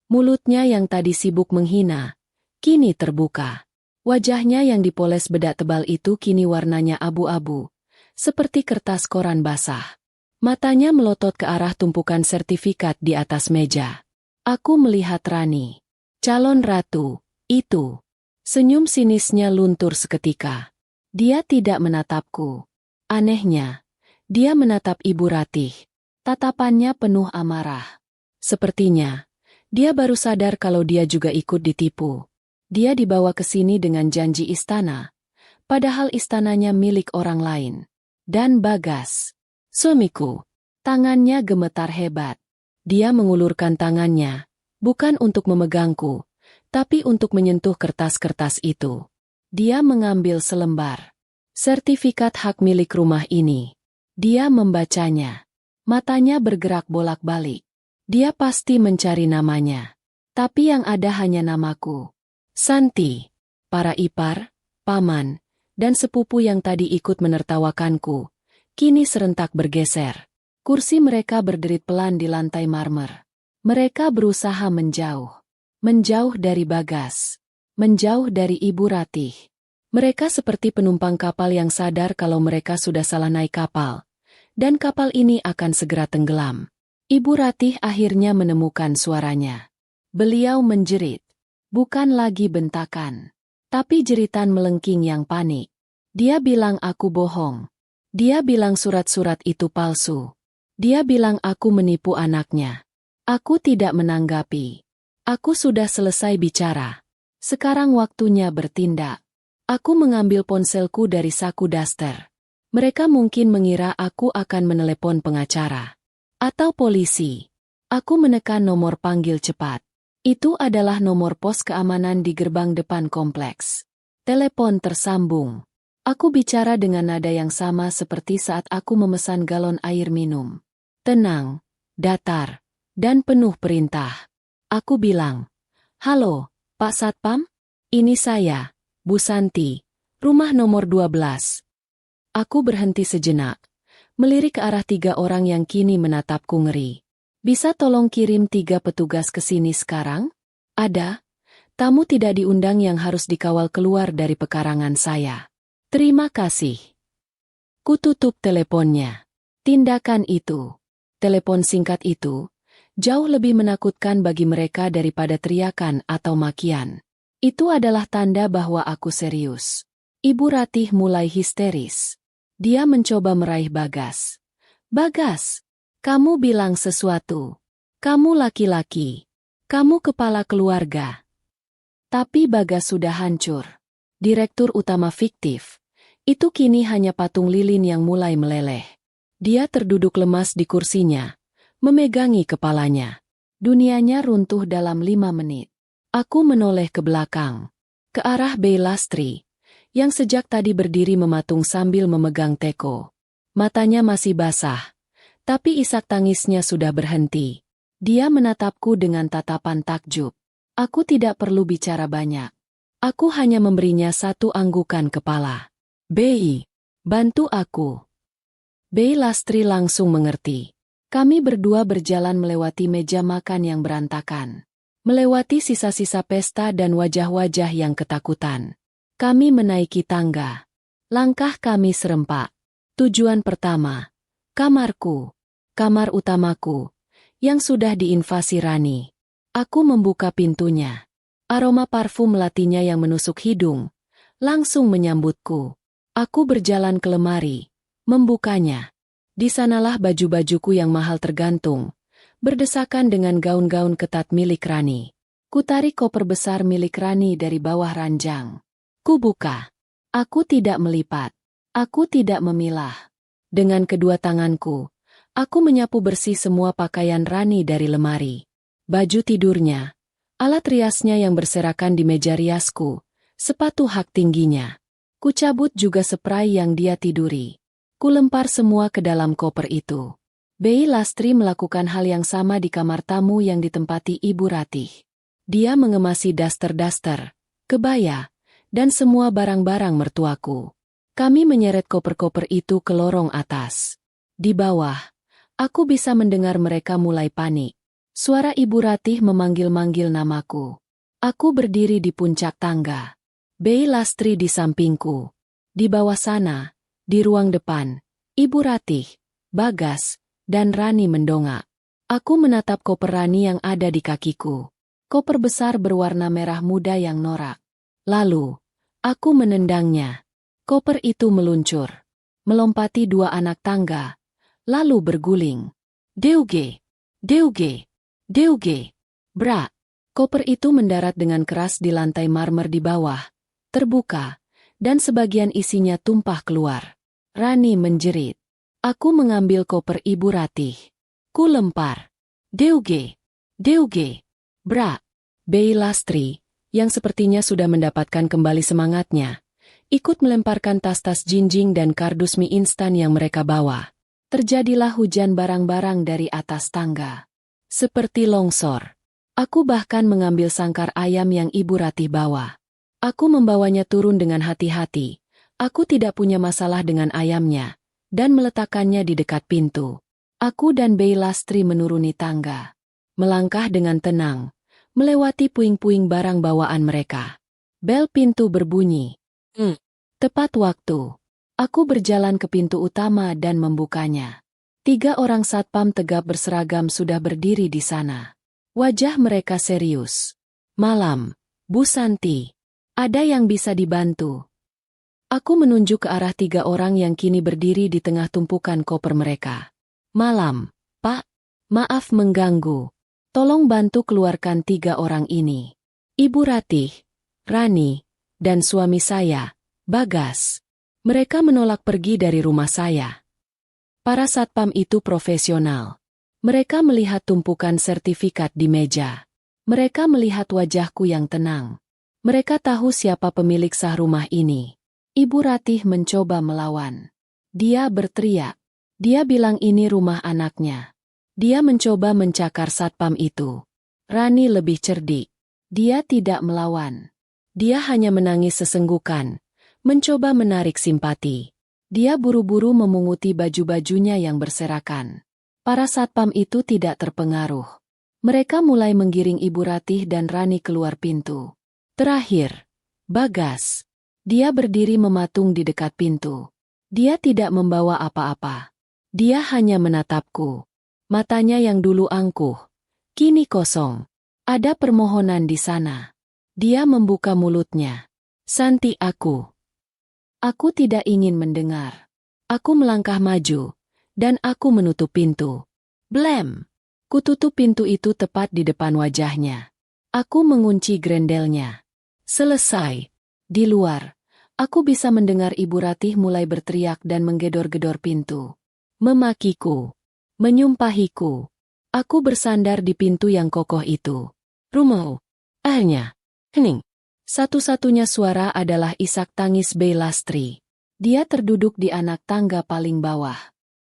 Mulutnya yang tadi sibuk menghina, kini terbuka. Wajahnya yang dipoles bedak tebal itu kini warnanya abu-abu, seperti kertas koran basah. Matanya melotot ke arah tumpukan sertifikat di atas meja. Aku melihat Rani. Calon ratu, itu. Senyum sinisnya luntur seketika. Dia tidak menatapku. Anehnya, dia menatap Ibu Ratih. Tatapannya penuh amarah. Sepertinya, dia baru sadar kalau dia juga ikut ditipu. Dia dibawa ke sini dengan janji istana, padahal istananya milik orang lain. Dan Bagas, suamiku, tangannya gemetar hebat. Dia mengulurkan tangannya, bukan untuk memegangku, tapi untuk menyentuh kertas-kertas itu. Dia mengambil selembar sertifikat hak milik rumah ini. Dia membacanya. Matanya bergerak bolak-balik. Dia pasti mencari namanya. Tapi yang ada hanya namaku. Santi. Para ipar, paman, dan sepupu yang tadi ikut menertawakanku, kini serentak bergeser. Kursi mereka berderit pelan di lantai marmer. Mereka berusaha menjauh. Menjauh dari Bagas. Menjauh dari Ibu Ratih. Mereka seperti penumpang kapal yang sadar kalau mereka sudah salah naik kapal. Dan kapal ini akan segera tenggelam. Ibu Ratih akhirnya menemukan suaranya. Beliau menjerit. Bukan lagi bentakan, tapi jeritan melengking yang panik. Dia bilang aku bohong. Dia bilang surat-surat itu palsu. Dia bilang aku menipu anaknya. Aku tidak menanggapi. Aku sudah selesai bicara. Sekarang waktunya bertindak. Aku mengambil ponselku dari saku daster. Mereka mungkin mengira aku akan menelepon pengacara. Atau polisi. Aku menekan nomor panggil cepat. Itu adalah nomor pos keamanan di gerbang depan kompleks. Telepon tersambung. Aku bicara dengan nada yang sama seperti saat aku memesan galon air minum. Tenang, datar, dan penuh perintah. Aku bilang, "Halo, Pak Satpam? Ini saya, Bu Santi, rumah nomor 12. Aku berhenti sejenak, melirik ke arah 3 orang yang kini menatapku ngeri. Bisa tolong kirim 3 petugas ke sini sekarang? Ada. Tamu tidak diundang yang harus dikawal keluar dari pekarangan saya. Terima kasih. Kututup teleponnya. Tindakan itu, telepon singkat itu, jauh lebih menakutkan bagi mereka daripada teriakan atau makian. Itu adalah tanda bahwa aku serius. Ibu Ratih mulai histeris. Dia mencoba meraih Bagas. Bagas, kamu bilang sesuatu. Kamu laki-laki. Kamu kepala keluarga. Tapi Bagas sudah hancur. Direktur utama fiktif. Itu kini hanya patung lilin yang mulai meleleh. Dia terduduk lemas di kursinya, memegangi kepalanya. Dunianya runtuh dalam 5 menit. Aku menoleh ke belakang, ke arah Bey Lastri, yang sejak tadi berdiri mematung sambil memegang teko. Matanya masih basah, tapi isak tangisnya sudah berhenti. Dia menatapku dengan tatapan takjub. Aku tidak perlu bicara banyak. Aku hanya memberinya 1 anggukan kepala. Bey, bantu aku. Bey Lastri langsung mengerti. Kami berdua berjalan melewati meja makan yang berantakan. Melewati sisa-sisa pesta dan wajah-wajah yang ketakutan. Kami menaiki tangga. Langkah kami serempak. Tujuan pertama, kamarku. Kamar utamaku, yang sudah diinvasi Rani. Aku membuka pintunya. Aroma parfum melatinya yang menusuk hidung, langsung menyambutku. Aku berjalan ke lemari, membukanya. Di sanalah baju-bajuku yang mahal tergantung, berdesakan dengan gaun-gaun ketat milik Rani. Kutarik koper besar milik Rani dari bawah ranjang. Kubuka. Aku tidak melipat. Aku tidak memilah. Dengan kedua tanganku, aku menyapu bersih semua pakaian Rani dari lemari. Baju tidurnya, alat riasnya yang berserakan di meja riasku, sepatu hak tingginya. Kucabut juga spray yang dia tiduri. Kulempar semua ke dalam koper itu. Bei Lastri melakukan hal yang sama di kamar tamu yang ditempati Ibu Ratih. Dia mengemasi daster-daster, kebaya, dan semua barang-barang mertuaku. Kami menyeret koper-koper itu ke lorong atas. Di bawah, aku bisa mendengar mereka mulai panik. Suara Ibu Ratih memanggil-manggil namaku. Aku berdiri di puncak tangga. Bei Lastri di sampingku. Di bawah sana, di ruang depan, Ibu Ratih, Bagas, dan Rani mendongak. Aku menatap koper Rani yang ada di kakiku. Koper besar berwarna merah muda yang norak. Lalu, aku menendangnya. Koper itu meluncur. Melompati dua anak tangga. Lalu berguling. Deuge! Deuge! Deuge! Bra! Koper itu mendarat dengan keras di lantai marmer di bawah. Terbuka. Dan sebagian isinya tumpah keluar. Rani menjerit. Aku mengambil koper Ibu Ratih. Ku lempar. Deuge! Deuge! Bra! Bei Lastri, yang sepertinya sudah mendapatkan kembali semangatnya, ikut melemparkan tas-tas jinjing dan kardus mie instan yang mereka bawa. Terjadilah hujan barang-barang dari atas tangga. Seperti longsor. Aku bahkan mengambil sangkar ayam yang Ibu Ratih bawa. Aku membawanya turun dengan hati-hati. Aku tidak punya masalah dengan ayamnya, dan meletakkannya di dekat pintu. Aku dan Bei Lastri menuruni tangga. Melangkah dengan tenang, melewati puing-puing barang bawaan mereka. Bel pintu berbunyi. Tepat waktu. Aku berjalan ke pintu utama dan membukanya. 3 orang satpam tegap berseragam sudah berdiri di sana. Wajah mereka serius. Malam, Bu Santi. Ada yang bisa dibantu? Aku menunjuk ke arah 3 orang yang kini berdiri di tengah tumpukan koper mereka. Malam, Pak. Maaf mengganggu. Tolong bantu keluarkan 3 orang ini. Ibu Ratih, Rani, dan suami saya, Bagas. Mereka menolak pergi dari rumah saya. Para satpam itu profesional. Mereka melihat tumpukan sertifikat di meja. Mereka melihat wajahku yang tenang. Mereka tahu siapa pemilik sah rumah ini. Ibu Ratih mencoba melawan. Dia berteriak. Dia bilang ini rumah anaknya. Dia mencoba mencakar satpam itu. Rani lebih cerdik. Dia tidak melawan. Dia hanya menangis sesenggukan, mencoba menarik simpati. Dia buru-buru memunguti baju-bajunya yang berserakan. Para satpam itu tidak terpengaruh. Mereka mulai menggiring Ibu Ratih dan Rani keluar pintu. Terakhir, Bagas. Dia berdiri mematung di dekat pintu. Dia tidak membawa apa-apa. Dia hanya menatapku. Matanya yang dulu angkuh, kini kosong. Ada permohonan di sana. Dia membuka mulutnya. Santi aku. Aku tidak ingin mendengar. Aku melangkah maju, dan aku menutup pintu. Blem! Kututup pintu itu tepat di depan wajahnya. Aku mengunci grendelnya. Selesai. Di luar, aku bisa mendengar Ibu Ratih mulai berteriak dan menggedor-gedor pintu. Memakiku. Menyumpahiku. Aku bersandar di pintu yang kokoh itu. Rumau. Akhirnya. Hening. Satu-satunya suara adalah isak tangis Bei Lastri. Dia terduduk di anak tangga paling bawah.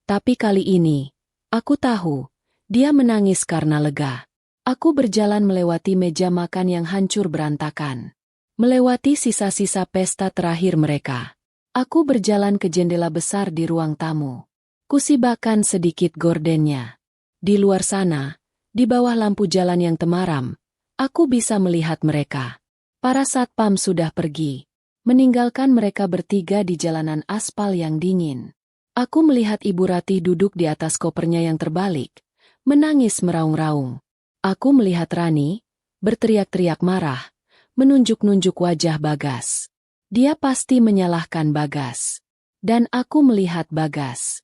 Tapi kali ini, aku tahu, dia menangis karena lega. Aku berjalan melewati meja makan yang hancur berantakan. Melewati sisa-sisa pesta terakhir mereka. Aku berjalan ke jendela besar di ruang tamu. Kusibakan sedikit gordennya. Di luar sana, di bawah lampu jalan yang temaram, aku bisa melihat mereka. Para satpam sudah pergi, meninggalkan mereka bertiga di jalanan aspal yang dingin. Aku melihat Ibu Ratih duduk di atas kopernya yang terbalik, menangis meraung-raung. Aku melihat Rani, berteriak-teriak marah, menunjuk-nunjuk wajah Bagas. Dia pasti menyalahkan Bagas. Dan aku melihat Bagas.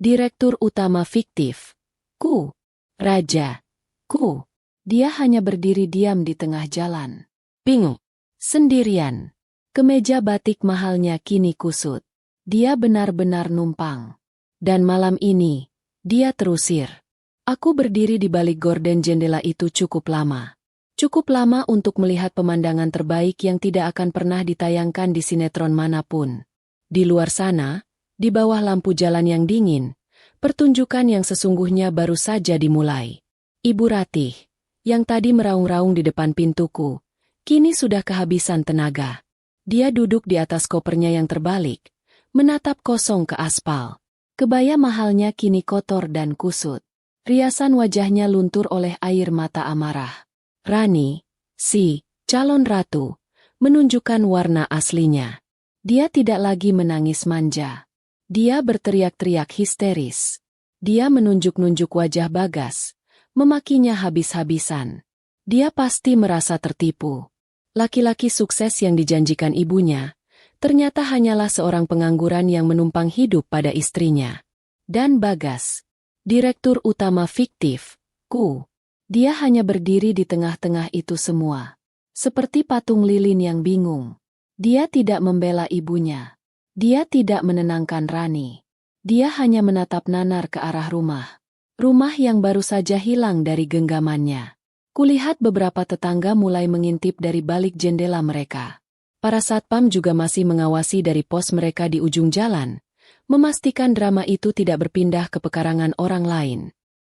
Direktur utama fiktif. Ku. Raja. Ku. Dia hanya berdiri diam di tengah jalan. Bingung. Sendirian. Kemeja batik mahalnya kini kusut. Dia benar-benar numpang. Dan malam ini, dia terusir. Aku berdiri di balik gorden jendela itu cukup lama. Cukup lama untuk melihat pemandangan terbaik yang tidak akan pernah ditayangkan di sinetron manapun. Di luar sana, di bawah lampu jalan yang dingin, pertunjukan yang sesungguhnya baru saja dimulai. Ibu Ratih, yang tadi meraung-raung di depan pintuku, kini sudah kehabisan tenaga. Dia duduk di atas kopernya yang terbalik, menatap kosong ke aspal. Kebaya mahalnya kini kotor dan kusut. Riasan wajahnya luntur oleh air mata amarah. Rani, si calon ratu, menunjukkan warna aslinya. Dia tidak lagi menangis manja. Dia berteriak-teriak histeris. Dia menunjuk-nunjuk wajah Bagas, memakinya habis-habisan. Dia pasti merasa tertipu. Laki-laki sukses yang dijanjikan ibunya, ternyata hanyalah seorang pengangguran yang menumpang hidup pada istrinya. Dan Bagas, direktur utama fiktif, dia hanya berdiri di tengah-tengah itu semua. Seperti patung lilin yang bingung. Dia tidak membela ibunya. Dia tidak menenangkan Rani. Dia hanya menatap nanar ke arah rumah. Rumah yang baru saja hilang dari genggamannya. Kulihat beberapa tetangga mulai mengintip dari balik jendela mereka. Para satpam juga masih mengawasi dari pos mereka di ujung jalan, memastikan drama itu tidak berpindah ke pekarangan orang lain.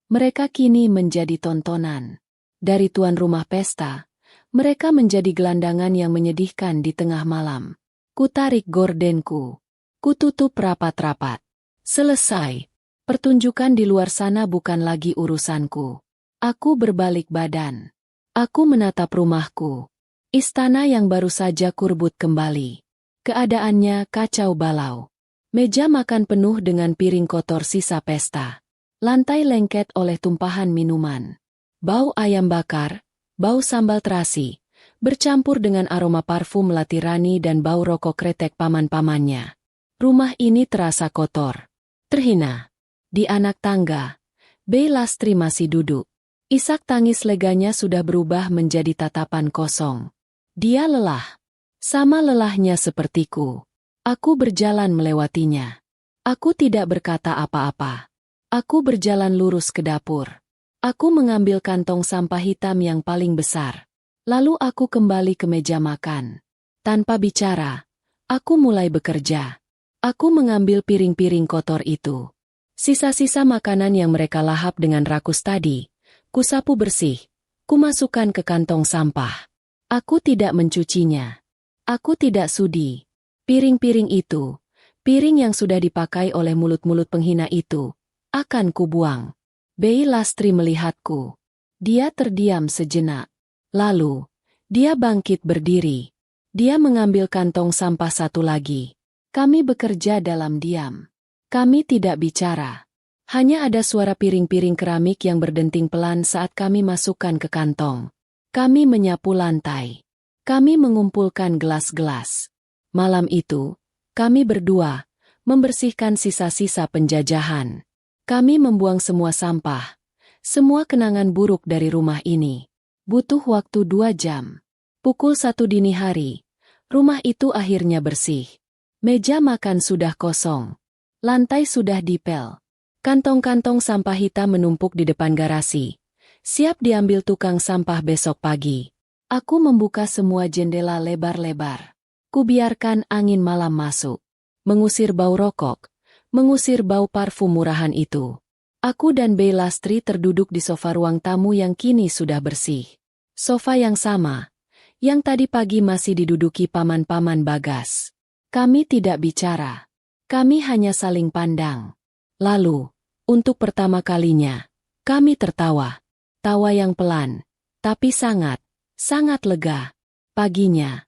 Mereka kini menjadi tontonan. Dari tuan rumah pesta, mereka menjadi gelandangan yang menyedihkan di tengah malam. Kutarik gordenku. Kututup rapat-rapat. Selesai. Pertunjukan di luar sana bukan lagi urusanku. Aku berbalik badan. Aku menatap rumahku. Istana yang baru saja kurbut kembali. Keadaannya kacau balau. Meja makan penuh dengan piring kotor sisa pesta. Lantai lengket oleh tumpahan minuman. Bau ayam bakar, bau sambal terasi, bercampur dengan aroma parfum melati Rani dan bau rokok kretek paman-pamannya. Rumah ini terasa kotor. Terhina. Di anak tangga, Bey Lastri masih duduk. Isak tangis leganya sudah berubah menjadi tatapan kosong. Dia lelah. Sama lelahnya sepertiku. Aku berjalan melewatinya. Aku tidak berkata apa-apa. Aku berjalan lurus ke dapur. Aku mengambil kantong sampah hitam yang paling besar. Lalu aku kembali ke meja makan. Tanpa bicara, aku mulai bekerja. Aku mengambil piring-piring kotor itu. Sisa-sisa makanan yang mereka lahap dengan rakus tadi, kusapu bersih, kumasukkan ke kantong sampah. Aku tidak mencucinya. Aku tidak sudi. Piring-piring itu, piring yang sudah dipakai oleh mulut-mulut penghina itu, akan kubuang. Bey Lastri melihatku. Dia terdiam sejenak. Lalu, dia bangkit berdiri. Dia mengambil kantong sampah satu lagi. Kami bekerja dalam diam. Kami tidak bicara. Hanya ada suara piring-piring keramik yang berdenting pelan saat kami masukkan ke kantong. Kami menyapu lantai. Kami mengumpulkan gelas-gelas. Malam itu, kami berdua membersihkan sisa-sisa penjajahan. Kami membuang semua sampah, semua kenangan buruk dari rumah ini. Butuh waktu 2 jam. Pukul 1 dini hari, rumah itu akhirnya bersih. Meja makan sudah kosong. Lantai sudah dipel. Kantong-kantong sampah hitam menumpuk di depan garasi. Siap diambil tukang sampah besok pagi. Aku membuka semua jendela lebar-lebar. Kubiarkan angin malam masuk. Mengusir bau rokok. Mengusir bau parfum murahan itu. Aku dan Bey Lastri terduduk di sofa ruang tamu yang kini sudah bersih. Sofa yang sama, yang tadi pagi masih diduduki paman-paman Bagas. Kami tidak bicara. Kami hanya saling pandang. Lalu, untuk pertama kalinya, kami tertawa. Tawa yang pelan, tapi sangat, sangat lega. Paginya,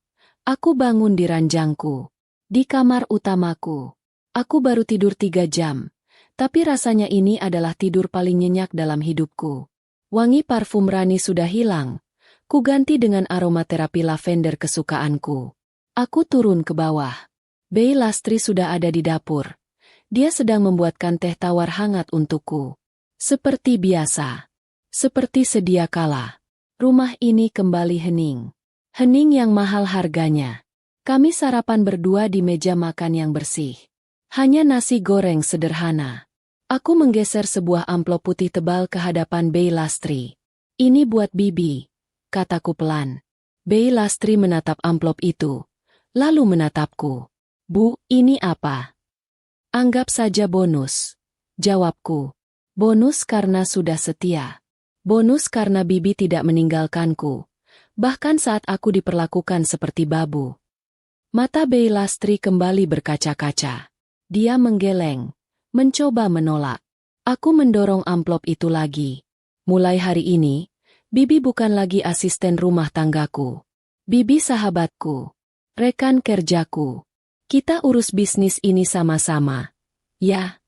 aku bangun di ranjangku. Di kamar utamaku. Aku baru tidur 3 jam. Tapi rasanya ini adalah tidur paling nyenyak dalam hidupku. Wangi parfum Rani sudah hilang. Kuganti dengan aromaterapi lavender kesukaanku. Aku turun ke bawah. Bey Lastri sudah ada di dapur. Dia sedang membuatkan teh tawar hangat untukku. Seperti biasa. Seperti sedia kala. Rumah ini kembali hening. Hening yang mahal harganya. Kami sarapan berdua di meja makan yang bersih. Hanya nasi goreng sederhana. Aku menggeser sebuah amplop putih tebal ke hadapan Bei Lastri. Ini buat Bibi, kataku pelan. Bei Lastri menatap amplop itu, lalu menatapku. Bu, ini apa? Anggap saja bonus. Jawabku. Bonus karena sudah setia. Bonus karena Bibi tidak meninggalkanku. Bahkan saat aku diperlakukan seperti babu. Mata Bei Lastri kembali berkaca-kaca. Dia menggeleng, mencoba menolak. Aku mendorong amplop itu lagi. Mulai hari ini, Bibi bukan lagi asisten rumah tanggaku. Bibi sahabatku. Rekan kerjaku. Kita urus bisnis ini sama-sama. Ya.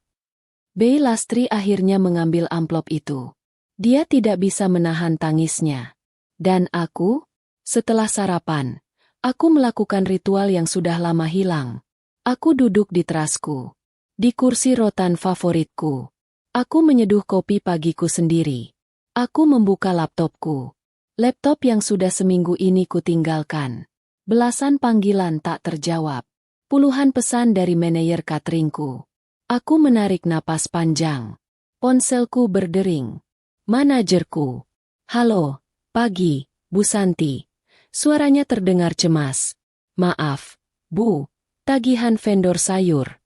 Bei Lastri akhirnya mengambil amplop itu. Dia tidak bisa menahan tangisnya. Dan aku? Setelah sarapan, aku melakukan ritual yang sudah lama hilang. Aku duduk di terasku. Di kursi rotan favoritku. Aku menyeduh kopi pagiku sendiri. Aku membuka laptopku. Laptop yang sudah seminggu ini kutinggalkan. Belasan panggilan tak terjawab. Puluhan pesan dari manajer cateringku. Aku menarik napas panjang. Ponselku berdering. Manajerku. Halo, pagi, Bu Santi. Suaranya terdengar cemas. Maaf, Bu, tagihan vendor sayur.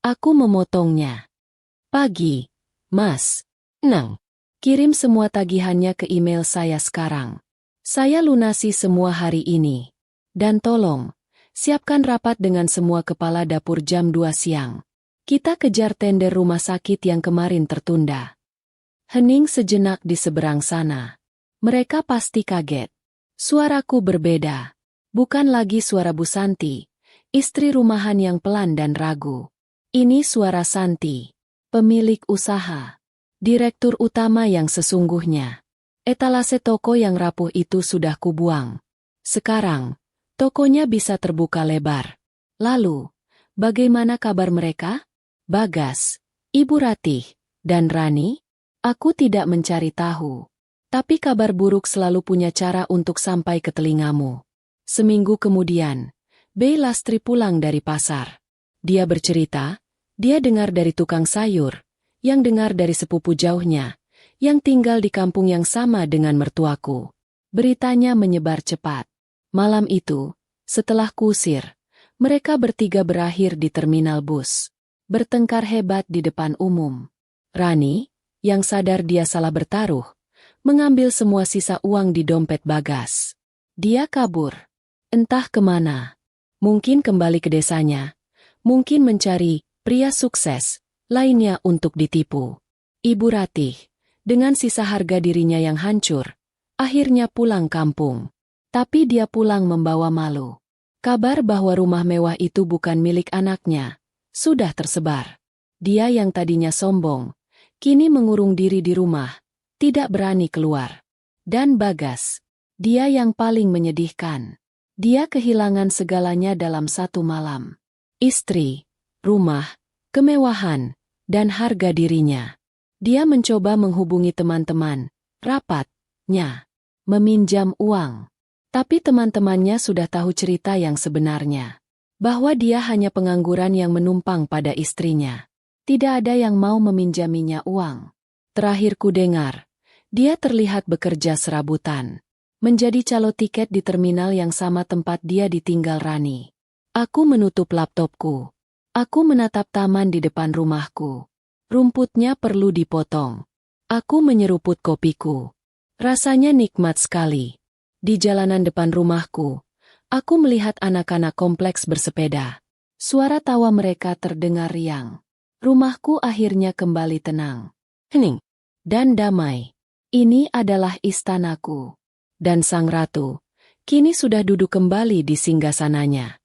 Aku memotongnya. Pagi, Mas. Nang. Kirim semua tagihannya ke email saya sekarang. Saya lunasi semua hari ini. Dan tolong, siapkan rapat dengan semua kepala dapur jam 2 siang. Kita kejar tender rumah sakit yang kemarin tertunda. Hening sejenak di seberang sana. Mereka pasti kaget. Suaraku berbeda. Bukan lagi suara Bu Santi, istri rumahan yang pelan dan ragu. Ini suara Santi, pemilik usaha. Direktur utama yang sesungguhnya. Etalase toko yang rapuh itu sudah kubuang. Sekarang, tokonya bisa terbuka lebar. Lalu, bagaimana kabar mereka? Bagas, Ibu Ratih, dan Rani? Aku tidak mencari tahu. Tapi kabar buruk selalu punya cara untuk sampai ke telingamu. Seminggu kemudian, Bei Lastri pulang dari pasar. Dia bercerita, dia dengar dari tukang sayur, yang dengar dari sepupu jauhnya, yang tinggal di kampung yang sama dengan mertuaku. Beritanya menyebar cepat. Malam itu, setelah kusir, mereka bertiga berakhir di terminal bus. Bertengkar hebat di depan umum. Rani, yang sadar dia salah bertaruh, mengambil semua sisa uang di dompet Bagas. Dia kabur. Entah kemana. Mungkin kembali ke desanya. Mungkin mencari pria sukses lainnya untuk ditipu. Ibu Ratih, dengan sisa harga dirinya yang hancur, akhirnya pulang kampung. Tapi dia pulang membawa malu. Kabar bahwa rumah mewah itu bukan milik anaknya sudah tersebar. Dia yang tadinya sombong, kini mengurung diri di rumah, tidak berani keluar. Dan Bagas, dia yang paling menyedihkan. Dia kehilangan segalanya dalam satu malam. Istri, rumah, kemewahan, dan harga dirinya. Dia mencoba menghubungi teman-teman, rapatnya, meminjam uang. Tapi teman-temannya sudah tahu cerita yang sebenarnya. Bahwa dia hanya pengangguran yang menumpang pada istrinya. Tidak ada yang mau meminjaminya uang. Terakhir ku dengar, dia terlihat bekerja serabutan. Menjadi calo tiket di terminal yang sama tempat dia ditinggal Rani. Aku menutup laptopku. Aku menatap taman di depan rumahku. Rumputnya perlu dipotong. Aku menyeruput kopiku. Rasanya nikmat sekali. Di jalanan depan rumahku, aku melihat anak-anak kompleks bersepeda. Suara tawa mereka terdengar riang. Rumahku akhirnya kembali tenang, hening, dan damai. Ini adalah istanaku. Dan sang ratu, kini sudah duduk kembali di singgasananya.